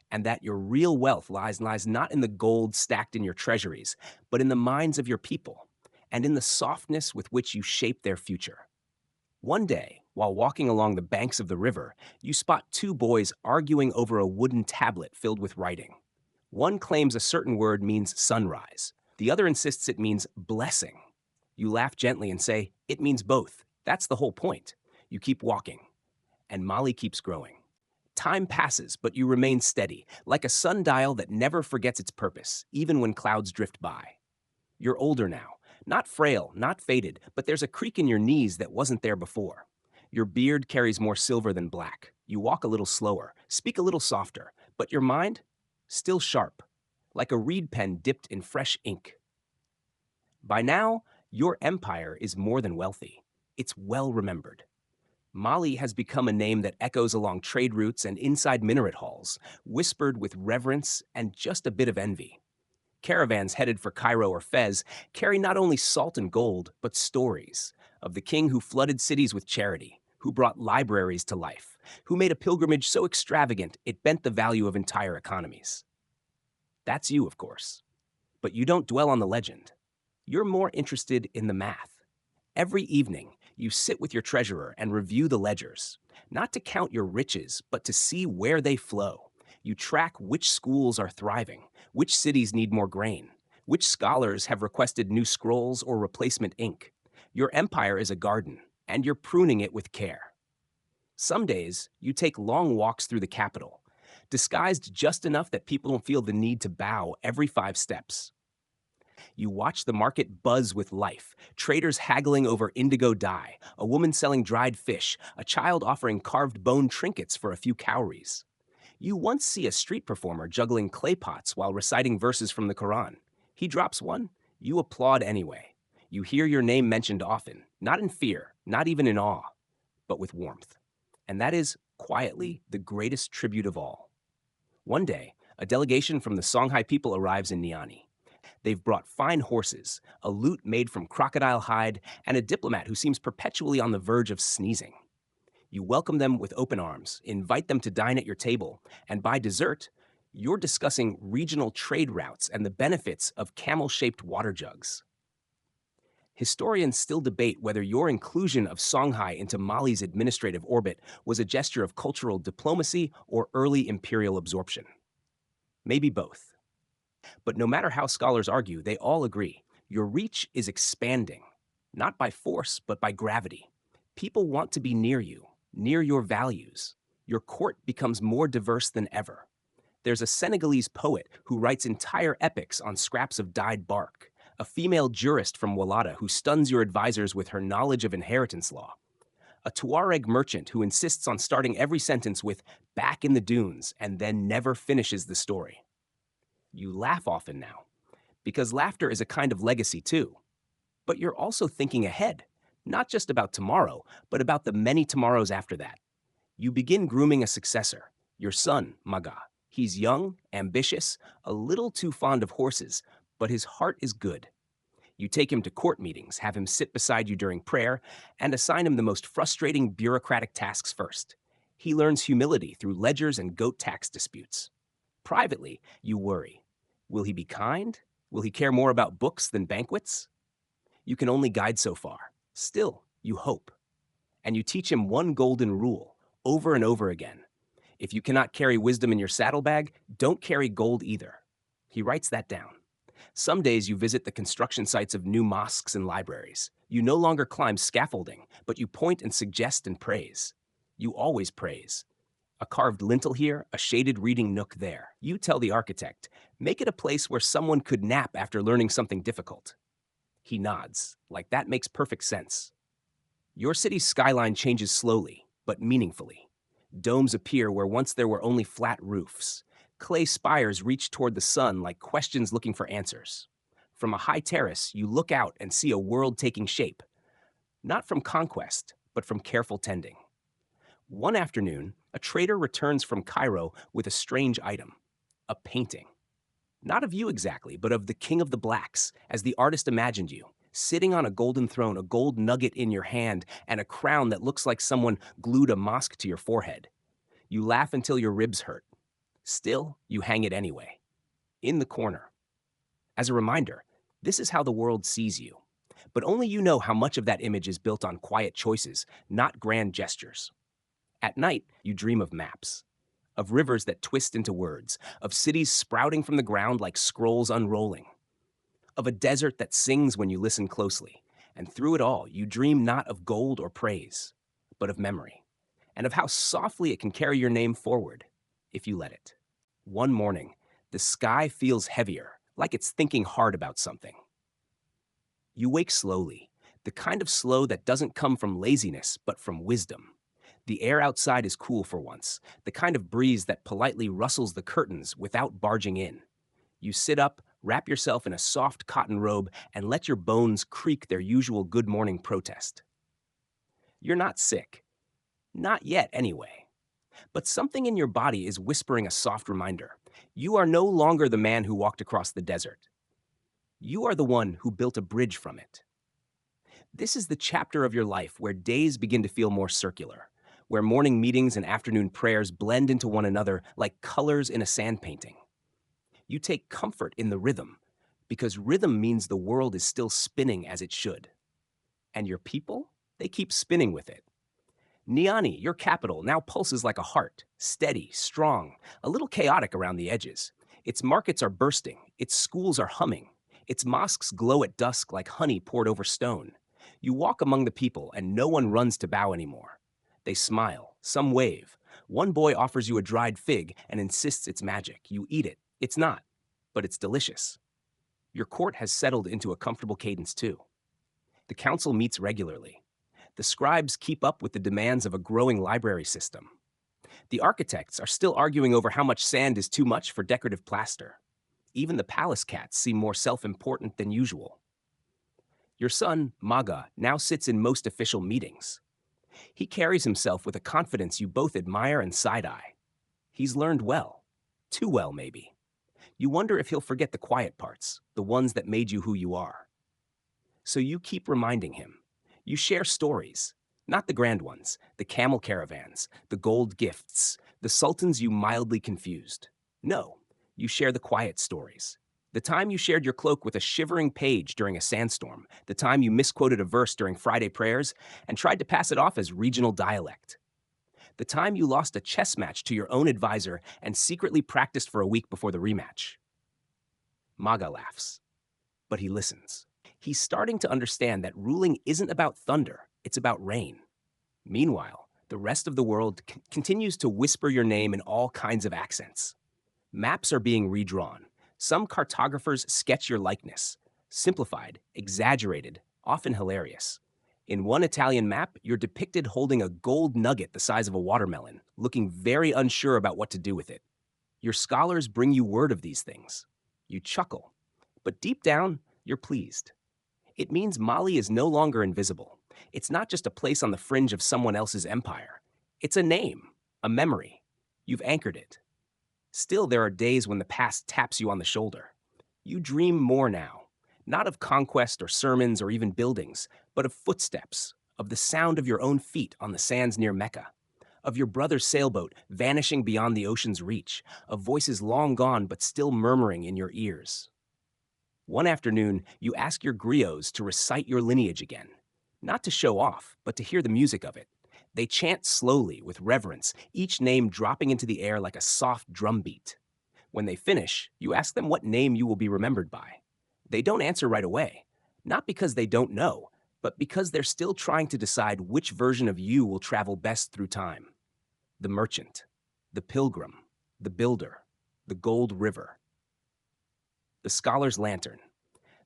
and that your real wealth lies not in the gold stacked in your treasuries, but in the minds of your people, and in the softness with which you shape their future. One day, while walking along the banks of the river, you spot two boys arguing over a wooden tablet filled with writing. One claims a certain word means sunrise. The other insists it means blessing. You laugh gently and say, it means both. That's the whole point. You keep walking, and Mali keeps growing. Time passes, but you remain steady, like a sundial that never forgets its purpose, even when clouds drift by. You're older now, not frail, not faded, but there's a creak in your knees that wasn't there before. Your beard carries more silver than black. You walk a little slower, speak a little softer, but your mind? Still sharp, like a reed pen dipped in fresh ink. By now, your empire is more than wealthy. It's well remembered. Mali has become a name that echoes along trade routes and inside minaret halls, whispered with reverence and just a bit of envy. Caravans headed for Cairo or Fez carry not only salt and gold, but stories of the king who flooded cities with charity, who brought libraries to life, who made a pilgrimage so extravagant it bent the value of entire economies. That's you, of course. But you don't dwell on the legend. You're more interested in the math. Every evening, you sit with your treasurer and review the ledgers, not to count your riches, but to see where they flow. You track which schools are thriving, which cities need more grain, which scholars have requested new scrolls or replacement ink. Your empire is a garden, and you're pruning it with care. Some days, you take long walks through the capital, disguised just enough that people don't feel the need to bow every 5 steps. You watch the market buzz with life, traders haggling over indigo dye, a woman selling dried fish, a child offering carved bone trinkets for a few cowries. You once see a street performer juggling clay pots while reciting verses from the Quran. He drops one, you applaud anyway. You hear your name mentioned often, not in fear, not even in awe, but with warmth. And that is, quietly, the greatest tribute of all. One day, a delegation from the Songhai people arrives in Niani. They've brought fine horses, a lute made from crocodile hide, and a diplomat who seems perpetually on the verge of sneezing. You welcome them with open arms, invite them to dine at your table, and by dessert, you're discussing regional trade routes and the benefits of camel-shaped water jugs. Historians still debate whether your inclusion of Songhai into Mali's administrative orbit was a gesture of cultural diplomacy or early imperial absorption. Maybe both. But no matter how scholars argue, they all agree your reach is expanding, not by force, but by gravity. People want to be near you, near your values. Your court becomes more diverse than ever. There's a Senegalese poet who writes entire epics on scraps of dyed bark, a female jurist from Walata who stuns your advisors with her knowledge of inheritance law, a Tuareg merchant who insists on starting every sentence with "back in the dunes" and then never finishes the story. You laugh often now, because laughter is a kind of legacy too. But you're also thinking ahead, Not just about tomorrow, but about the many tomorrows after that. You begin grooming a successor, your son, Maga. He's young, ambitious, a little too fond of horses, but his heart is good. You take him to court meetings, have him sit beside you during prayer, and assign him the most frustrating bureaucratic tasks first. He learns humility through ledgers and goat tax disputes. Privately, you worry. Will he be kind? Will he care more about books than banquets? You can only guide so far. Still, you hope. And you teach him one golden rule, over and over again. If you cannot carry wisdom in your saddlebag, don't carry gold either. He writes that down. Some days you visit the construction sites of new mosques and libraries. You no longer climb scaffolding, but you point and suggest and praise. You always praise. A carved lintel here, a shaded reading nook there. You tell the architect, make it a place where someone could nap after learning something difficult. He nods, like that makes perfect sense. Your city's skyline changes slowly, but meaningfully. Domes appear where once there were only flat roofs. Clay spires reach toward the sun like questions looking for answers. From a high terrace, you look out and see a world taking shape. Not from conquest, but from careful tending. One afternoon, a trader returns from Cairo with a strange item, a painting. Not of you exactly, but of the King of the Blacks, as the artist imagined you, sitting on a golden throne, a gold nugget in your hand, and a crown that looks like someone glued a mosque to your forehead. You laugh until your ribs hurt. Still, you hang it anyway. In the corner. As a reminder, this is how the world sees you. But only you know how much of that image is built on quiet choices, not grand gestures. At night, you dream of maps, of rivers that twist into words, of cities sprouting from the ground like scrolls unrolling, of a desert that sings when you listen closely. And through it all, you dream not of gold or praise, but of memory, and of how softly it can carry your name forward, if you let it. One morning, the sky feels heavier, like it's thinking hard about something. You wake slowly, the kind of slow that doesn't come from laziness, but from wisdom. The air outside is cool for once, the kind of breeze that politely rustles the curtains without barging in. You sit up, wrap yourself in a soft cotton robe, and let your bones creak their usual good morning protest. You're not sick. Not yet, anyway. But something in your body is whispering a soft reminder. You are no longer the man who walked across the desert. You are the one who built a bridge from it. This is the chapter of your life where days begin to feel more circular, where morning meetings and afternoon prayers blend into one another like colors in a sand painting. You take comfort in the rhythm, because rhythm means the world is still spinning as it should. And your people, they keep spinning with it. Niani, your capital, now pulses like a heart, steady, strong, a little chaotic around the edges. Its markets are bursting, its schools are humming, its mosques glow at dusk like honey poured over stone. You walk among the people, and no one runs to bow anymore. They smile, some wave. One boy offers you a dried fig and insists it's magic. You eat it. It's not, but it's delicious. Your court has settled into a comfortable cadence, too. The council meets regularly. The scribes keep up with the demands of a growing library system. The architects are still arguing over how much sand is too much for decorative plaster. Even the palace cats seem more self-important than usual. Your son, Maga, now sits in most official meetings. He carries himself with a confidence you both admire and side-eye. He's learned well. Too well, maybe. You wonder if he'll forget the quiet parts, the ones that made you who you are. So you keep reminding him. You share stories, not the grand ones, the camel caravans, the gold gifts, the sultans you mildly confused. No, you share the quiet stories. The time you shared your cloak with a shivering page during a sandstorm, the time you misquoted a verse during Friday prayers and tried to pass it off as regional dialect. The time you lost a chess match to your own advisor and secretly practiced for a week before the rematch. Maga laughs, but he listens. He's starting to understand that ruling isn't about thunder, it's about rain. Meanwhile, the rest of the world continues to whisper your name in all kinds of accents. Maps are being redrawn. Some cartographers sketch your likeness. Simplified, exaggerated, often hilarious. In one Italian map, you're depicted holding a gold nugget the size of a watermelon, looking very unsure about what to do with it. Your scholars bring you word of these things. You chuckle, but deep down, you're pleased. It means Mali is no longer invisible. It's not just a place on the fringe of someone else's empire. It's a name, a memory. You've anchored it. Still, there are days when the past taps you on the shoulder. You dream more now, not of conquest or sermons or even buildings, but of footsteps, of the sound of your own feet on the sands near Mecca, of your brother's sailboat vanishing beyond the ocean's reach, of voices long gone but still murmuring in your ears. One afternoon, you ask your griots to recite your lineage again, not to show off, but to hear the music of it. They chant slowly, with reverence, each name dropping into the air like a soft drum beat. When they finish, you ask them what name you will be remembered by. They don't answer right away, not because they don't know, but because they're still trying to decide which version of you will travel best through time. The merchant, the pilgrim, the builder, the gold river. The scholar's lantern,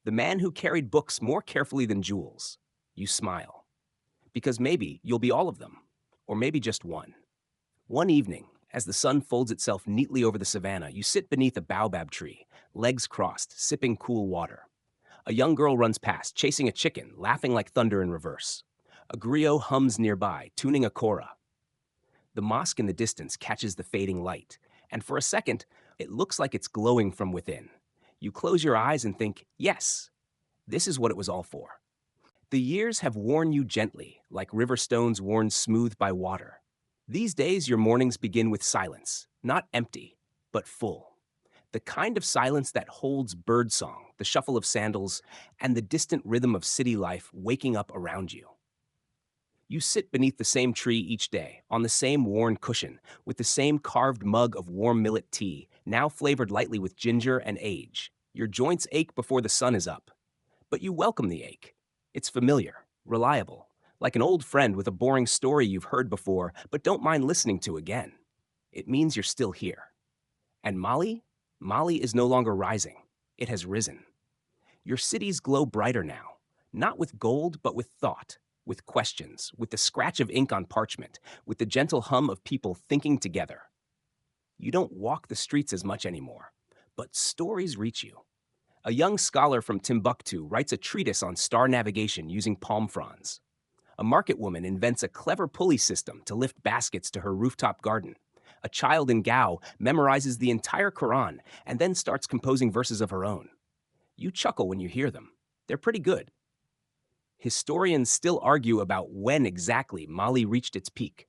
the man who carried books more carefully than jewels. You smile, because maybe you'll be all of them, or maybe just one. One evening, as the sun folds itself neatly over the savannah, you sit beneath a baobab tree, legs crossed, sipping cool water. A young girl runs past, chasing a chicken, laughing like thunder in reverse. A griot hums nearby, tuning a kora. The mosque in the distance catches the fading light, and for a second, it looks like it's glowing from within. You close your eyes and think, yes, this is what it was all for. The years have worn you gently, like river stones worn smooth by water. These days, your mornings begin with silence, not empty, but full. The kind of silence that holds birdsong, the shuffle of sandals, and the distant rhythm of city life waking up around you. You sit beneath the same tree each day, on the same worn cushion, with the same carved mug of warm millet tea, now flavored lightly with ginger and age. Your joints ache before the sun is up. But you welcome the ache. It's familiar, reliable, like an old friend with a boring story you've heard before but don't mind listening to again. It means you're still here. And Mali? Mali is no longer rising. It has risen. Your cities glow brighter now, not with gold, but with thought, with questions, with the scratch of ink on parchment, with the gentle hum of people thinking together. You don't walk the streets as much anymore, but stories reach you. A young scholar from Timbuktu writes a treatise on star navigation using palm fronds. A market woman invents a clever pulley system to lift baskets to her rooftop garden. A child in Gao memorizes the entire Quran and then starts composing verses of her own. You chuckle when you hear them. They're pretty good. Historians still argue about when exactly Mali reached its peak.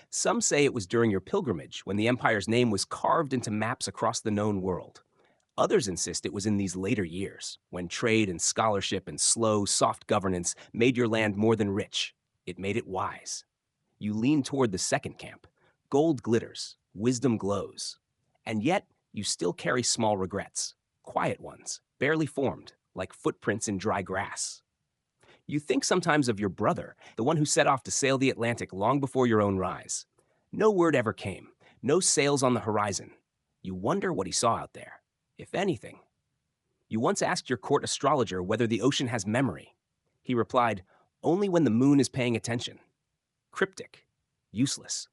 Some say it was during your pilgrimage, when the empire's name was carved into maps across the known world. Others insist it was in these later years, when trade and scholarship and slow, soft governance made your land more than rich. It made it wise. You lean toward the second camp. Gold glitters, wisdom glows. And yet, you still carry small regrets. Quiet ones, barely formed, like footprints in dry grass. You think sometimes of your brother, the one who set off to sail the Atlantic long before your own rise. No word ever came, no sails on the horizon. You wonder what he saw out there, if anything. You once asked your court astrologer whether the ocean has memory. He replied, only when the moon is paying attention. Cryptic, useless,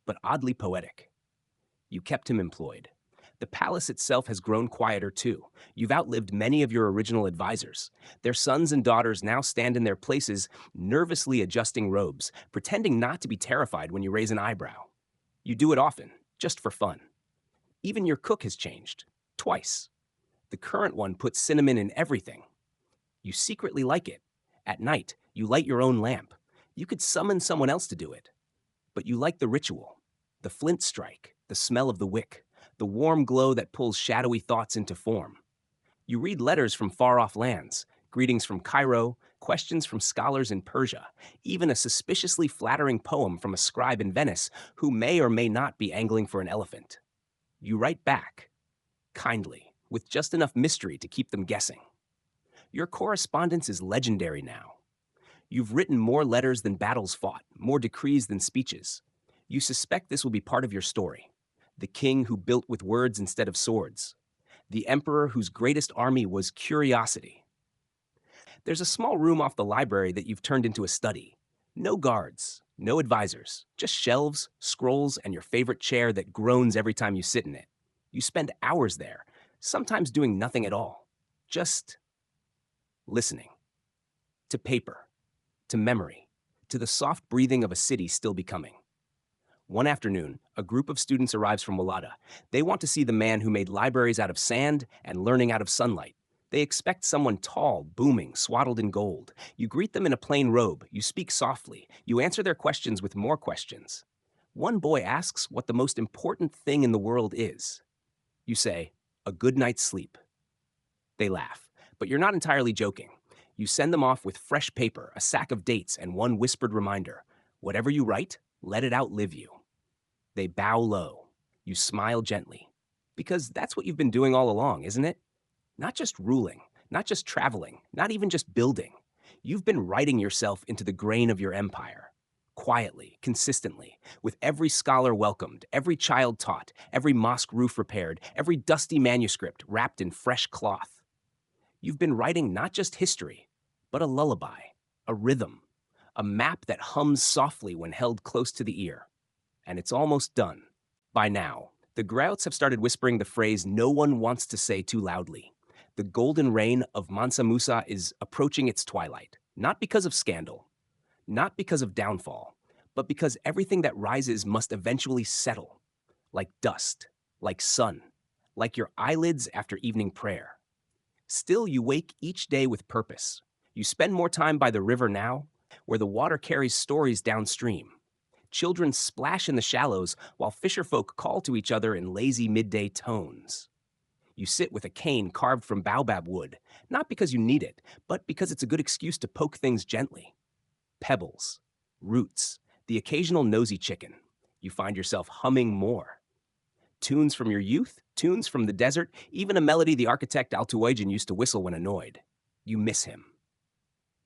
but oddly poetic. You kept him employed. The palace itself has grown quieter too. You've outlived many of your original advisors. Their sons and daughters now stand in their places, nervously adjusting robes, pretending not to be terrified when you raise an eyebrow. You do it often, just for fun. Even your cook has changed, twice. The current one puts cinnamon in everything. You secretly like it. At night, you light your own lamp. You could summon someone else to do it. But you like the ritual, the flint strike, the smell of the wick, the warm glow that pulls shadowy thoughts into form. You read letters from far-off lands, greetings from Cairo, questions from scholars in Persia, even a suspiciously flattering poem from a scribe in Venice who may or may not be angling for an elephant. You write back, kindly, with just enough mystery to keep them guessing. Your correspondence is legendary now. You've written more letters than battles fought, more decrees than speeches. You suspect this will be part of your story. The king who built with words instead of swords. The emperor whose greatest army was curiosity. There's a small room off the library that you've turned into a study. No guards, no advisors, just shelves, scrolls, and your favorite chair that groans every time you sit in it. You spend hours there, sometimes doing nothing at all. Just listening. To paper. to memory, to the soft breathing of a city still becoming. One afternoon, a group of students arrives from Walada. They want to see the man who made libraries out of sand and learning out of sunlight. They expect someone tall, booming, swaddled in gold. You greet them in a plain robe. You speak softly. You answer their questions with more questions. One boy asks what the most important thing in the world is. You say, a good night's sleep. They laugh, but you're not entirely joking. You send them off with fresh paper, a sack of dates, and one whispered reminder. Whatever you write, let it outlive you. They bow low. You smile gently. Because that's what you've been doing all along, isn't it? Not just ruling, not just traveling, not even just building. You've been writing yourself into the grain of your empire. Quietly, consistently, with every scholar welcomed, every child taught, every mosque roof repaired, every dusty manuscript wrapped in fresh cloth. You've been writing not just history, but a lullaby, a rhythm, a map that hums softly when held close to the ear. And it's almost done. By now, the grouts have started whispering the phrase no one wants to say too loudly. The golden reign of Mansa Musa is approaching its twilight, not because of scandal, not because of downfall, but because everything that rises must eventually settle, like dust, like sun, like your eyelids after evening prayer. Still, you wake each day with purpose. You spend more time by the river now, where the water carries stories downstream. Children splash in the shallows while fisherfolk call to each other in lazy midday tones. You sit with a cane carved from baobab wood, not because you need it, but because it's a good excuse to poke things gently. Pebbles, roots, the occasional nosy chicken. You find yourself humming more. Tunes from your youth, tunes from the desert, even a melody the architect Altuoijan used to whistle when annoyed. You miss him.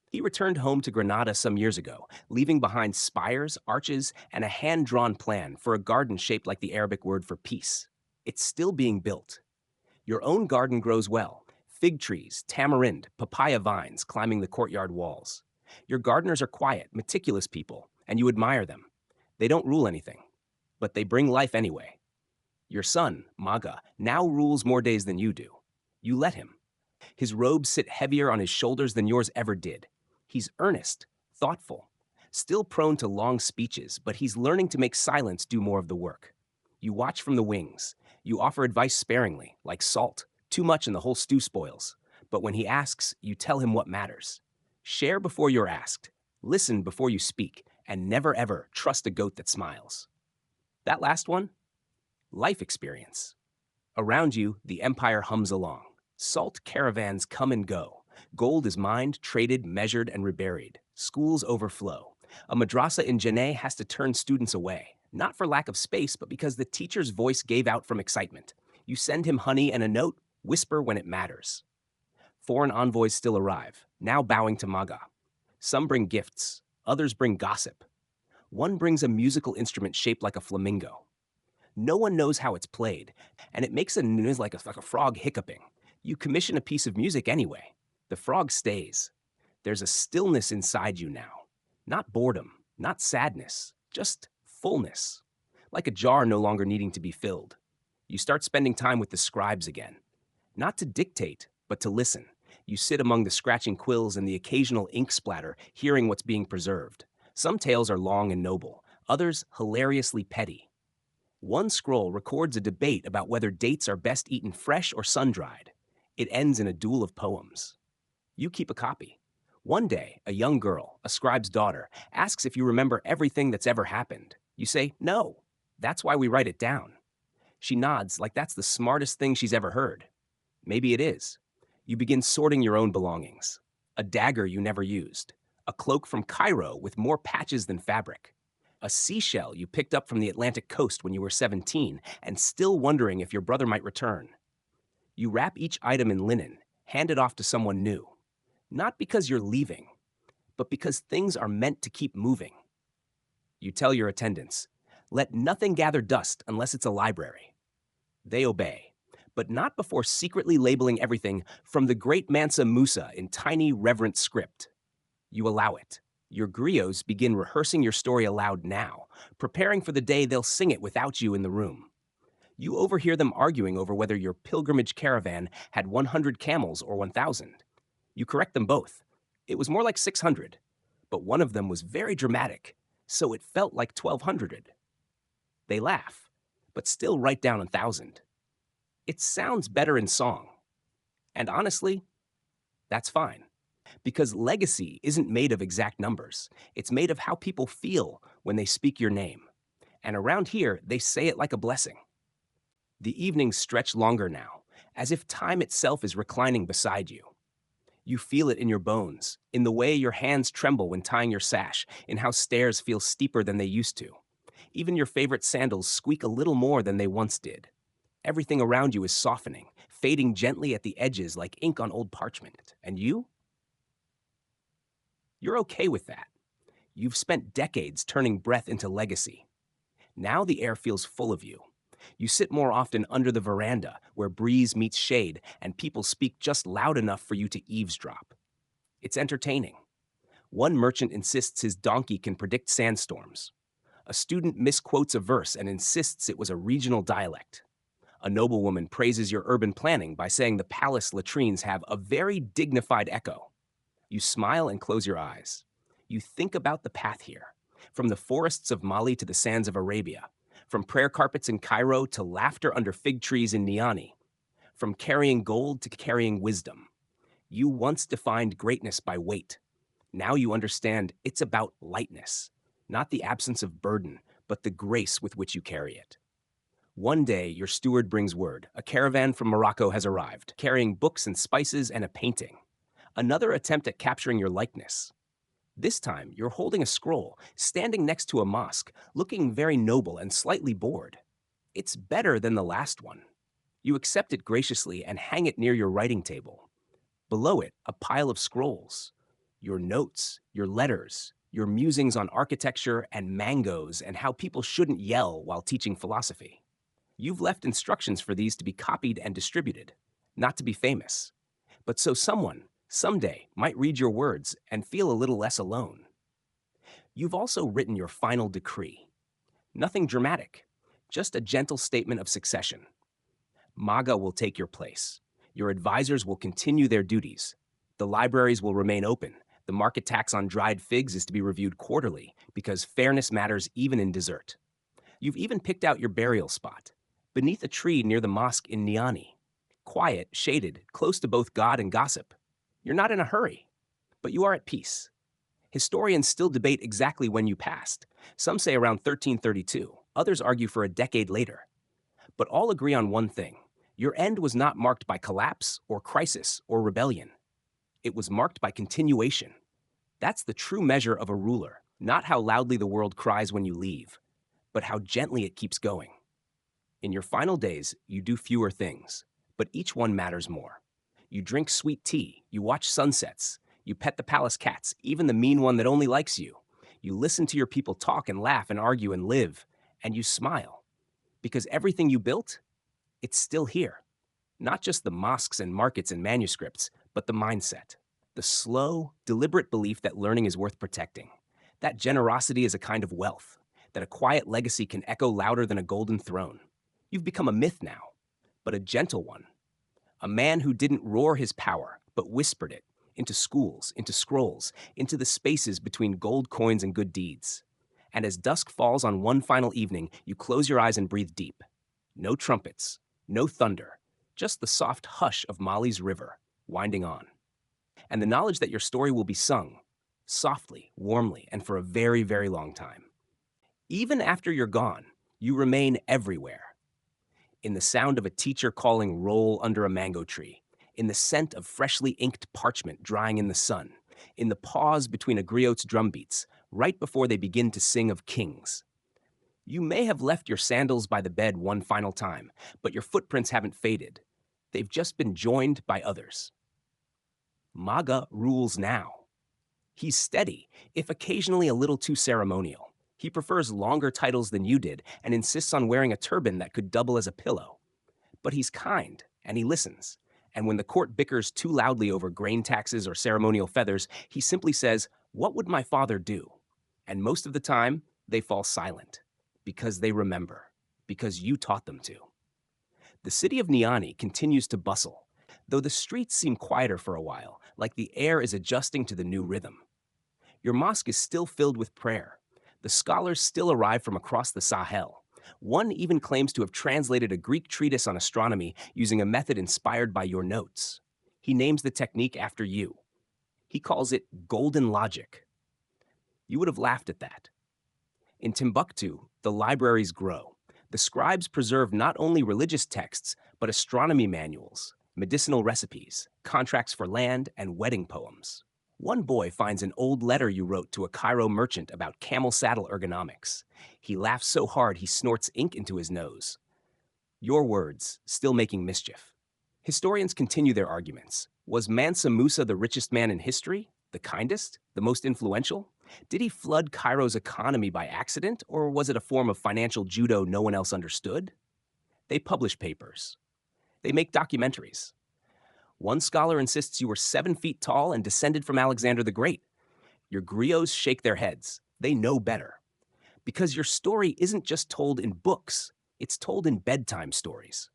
He returned home to Granada some years ago, leaving behind spires, arches, and a hand-drawn plan for a garden shaped like the Arabic word for peace. It's still being built. Your own garden grows well. Fig trees, tamarind, papaya vines climbing the courtyard walls. Your gardeners are quiet, meticulous people, and you admire them. They don't rule anything, but they bring life anyway. Your son, Maga, now rules more days than you do. You let him. His robes sit heavier on his shoulders than yours ever did. He's earnest, thoughtful, still prone to long speeches, but he's learning to make silence do more of the work. You watch from the wings. You offer advice sparingly, like salt. Too much and the whole stew spoils. But when he asks, you tell him what matters. Share before you're asked. Listen before you speak. And never ever trust a goat that smiles. That last one? Life experience. Around you, the empire hums along. Salt caravans come and go. Gold is mined, traded, measured, and reburied. Schools overflow. A madrasa in Janneh has to turn students away, not for lack of space, but because the teacher's voice gave out from excitement. You send him honey and a note, whisper when it matters. Foreign envoys still arrive, now bowing to Maga. Some bring gifts, others bring gossip. One brings a musical instrument shaped like a flamingo. No one knows how it's played, and it makes a noise like a frog hiccuping. You commission a piece of music anyway. The frog stays. There's a stillness inside you now. Not boredom, not sadness, just fullness. Like a jar no longer needing to be filled. You start spending time with the scribes again. Not to dictate, but to listen. You sit among the scratching quills and the occasional ink splatter, hearing what's being preserved. Some tales are long and noble, others hilariously petty. One scroll records a debate about whether dates are best eaten fresh or sun-dried. It ends in a duel of poems. You keep a copy. One day, a young girl, a scribe's daughter, asks if you remember everything that's ever happened. You say, no. That's why we write it down. She nods like that's the smartest thing she's ever heard. Maybe it is. You begin sorting your own belongings. A dagger you never used. A cloak from Cairo with more patches than fabric. A seashell you picked up from the Atlantic coast when you were 17 and still wondering if your brother might return. You wrap each item in linen, hand it off to someone new. Not because you're leaving, but because things are meant to keep moving. You tell your attendants, let nothing gather dust unless it's a library. They obey, but not before secretly labeling everything from the great Mansa Musa in tiny, reverent script. You allow it. Your griots begin rehearsing your story aloud now, preparing for the day they'll sing it without you in the room. You overhear them arguing over whether your pilgrimage caravan had 100 camels or 1,000. You correct them both. It was more like 600. but one of them was very dramatic, so it felt like 1200. They laugh, but still write down 1,000. It sounds better in song. And honestly, that's fine. Because legacy isn't made of exact numbers. It's made of how people feel when they speak your name. And around here, they say it like a blessing. The evenings stretch longer now, as if time itself is reclining beside you. You feel it in your bones, in the way your hands tremble when tying your sash, in how stairs feel steeper than they used to. Even your favorite sandals squeak a little more than they once did. Everything around you is softening, fading gently at the edges like ink on old parchment. And you? You're okay with that. You've spent decades turning breath into legacy. Now the air feels full of you. You sit more often under the veranda, where breeze meets shade and people speak just loud enough for you to eavesdrop. It's entertaining. One merchant insists his donkey can predict sandstorms. A student misquotes a verse and insists it was a regional dialect. A noblewoman praises your urban planning by saying the palace latrines have a very dignified echo. You smile and close your eyes. You think about the path here, from the forests of Mali to the sands of Arabia, from prayer carpets in Cairo to laughter under fig trees in Niani, from carrying gold to carrying wisdom. You once defined greatness by weight. Now you understand it's about lightness, not the absence of burden, but the grace with which you carry it. One day, your steward brings word. A caravan from Morocco has arrived, carrying books and spices and a painting. Another attempt at capturing your likeness. This time, you're holding a scroll, standing next to a mosque, looking very noble and slightly bored. It's better than the last one. You accept it graciously and hang it near your writing table. Below it, a pile of scrolls. Your notes, your letters, your musings on architecture and mangoes and how people shouldn't yell while teaching philosophy. You've left instructions for these to be copied and distributed, not to be famous. But so someone, someday, might read your words and feel a little less alone. You've also written your final decree. Nothing dramatic, just a gentle statement of succession. Maga will take your place. Your advisors will continue their duties. The libraries will remain open. The market tax on dried figs is to be reviewed quarterly because fairness matters even in dessert. You've even picked out your burial spot, beneath a tree near the mosque in Niani. Quiet, shaded, close to both God and gossip. You're not in a hurry, but you are at peace. Historians still debate exactly when you passed. Some say around 1332, others argue for a decade later. But all agree on one thing. Your end was not marked by collapse or crisis or rebellion. It was marked by continuation. That's the true measure of a ruler, not how loudly the world cries when you leave, but how gently it keeps going. In your final days, you do fewer things, but each one matters more. You drink sweet tea, you watch sunsets, you pet the palace cats, even the mean one that only likes you. You listen to your people talk and laugh and argue and live, and you smile. Because everything you built, it's still here. Not just the mosques and markets and manuscripts, but the mindset. The slow, deliberate belief that learning is worth protecting. That generosity is a kind of wealth. That a quiet legacy can echo louder than a golden throne. You've become a myth now, but a gentle one. A man who didn't roar his power, but whispered it into schools, into scrolls, into the spaces between gold coins and good deeds. And as dusk falls on one final evening, you close your eyes and breathe deep. No trumpets, no thunder, just the soft hush of Mali's river, winding on. And the knowledge that your story will be sung, softly, warmly, and for a very, very long time. Even after you're gone, you remain everywhere. In the sound of a teacher calling roll under a mango tree, in the scent of freshly inked parchment drying in the sun, in the pause between a griot's drumbeats, right before they begin to sing of kings. You may have left your sandals by the bed one final time, but your footprints haven't faded. They've just been joined by others. Maga rules now. He's steady, if occasionally a little too ceremonial. He prefers longer titles than you did and insists on wearing a turban that could double as a pillow. But he's kind, and he listens. And when the court bickers too loudly over grain taxes or ceremonial feathers, he simply says, "What would my father do?" And most of the time, they fall silent. Because they remember. Because you taught them to. The city of Niani continues to bustle, though the streets seem quieter for a while, like the air is adjusting to the new rhythm. Your mosque is still filled with prayer. The scholars still arrive from across the Sahel. One even claims to have translated a Greek treatise on astronomy using a method inspired by your notes. He names the technique after you. He calls it golden logic. You would have laughed at that. In Timbuktu, the libraries grow. The scribes preserve not only religious texts, but astronomy manuals, medicinal recipes, contracts for land, and wedding poems. One boy finds an old letter you wrote to a Cairo merchant about camel saddle ergonomics. He laughs so hard he snorts ink into his nose. Your words, still making mischief. Historians continue their arguments. Was Mansa Musa the richest man in history? The kindest? The most influential? Did he flood Cairo's economy by accident, or was it a form of financial judo no one else understood? They publish papers. They make documentaries. One scholar insists you were 7 feet tall and descended from Alexander the Great. Your griots shake their heads. They know better. Because your story isn't just told in books, it's told in bedtime stories,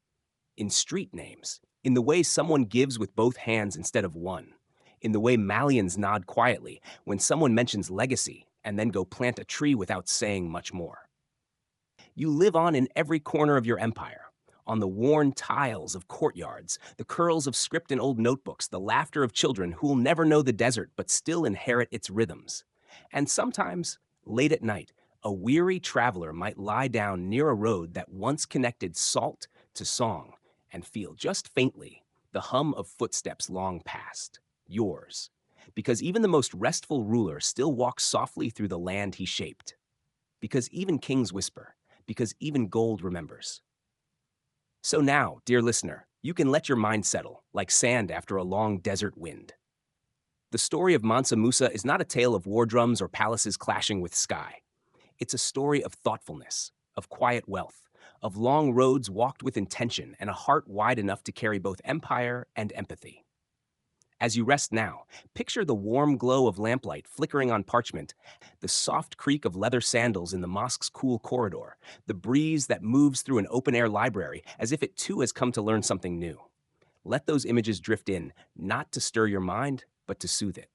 in street names, in the way someone gives with both hands instead of one, in the way Malians nod quietly when someone mentions legacy and then go plant a tree without saying much more. You live on in every corner of your empire, on the worn tiles of courtyards, the curls of script in old notebooks, the laughter of children who'll never know the desert but still inherit its rhythms. And sometimes, late at night, a weary traveler might lie down near a road that once connected salt to song and feel just faintly the hum of footsteps long past, yours, because even the most restful ruler still walks softly through the land he shaped, because even kings whisper, because even gold remembers. So now, dear listener, you can let your mind settle, like sand after a long desert wind. The story of Mansa Musa is not a tale of war drums or palaces clashing with sky. It's a story of thoughtfulness, of quiet wealth, of long roads walked with intention and a heart wide enough to carry both empire and empathy. As you rest now, picture the warm glow of lamplight flickering on parchment, the soft creak of leather sandals in the mosque's cool corridor, the breeze that moves through an open-air library as if it too has come to learn something new. Let those images drift in, not to stir your mind, but to soothe it.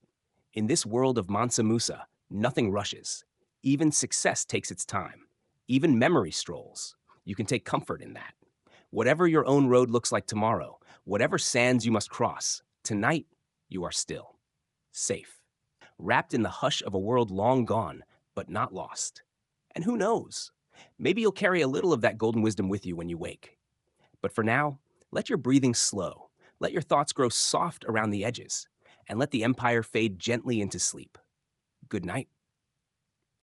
In this world of Mansa Musa, nothing rushes. Even success takes its time. Even memory strolls. You can take comfort in that. Whatever your own road looks like tomorrow, whatever sands you must cross, tonight you are still. Safe. Wrapped in the hush of a world long gone, but not lost. And who knows? Maybe you'll carry a little of that golden wisdom with you when you wake. But for now, let your breathing slow. Let your thoughts grow soft around the edges. And let the empire fade gently into sleep. Good night.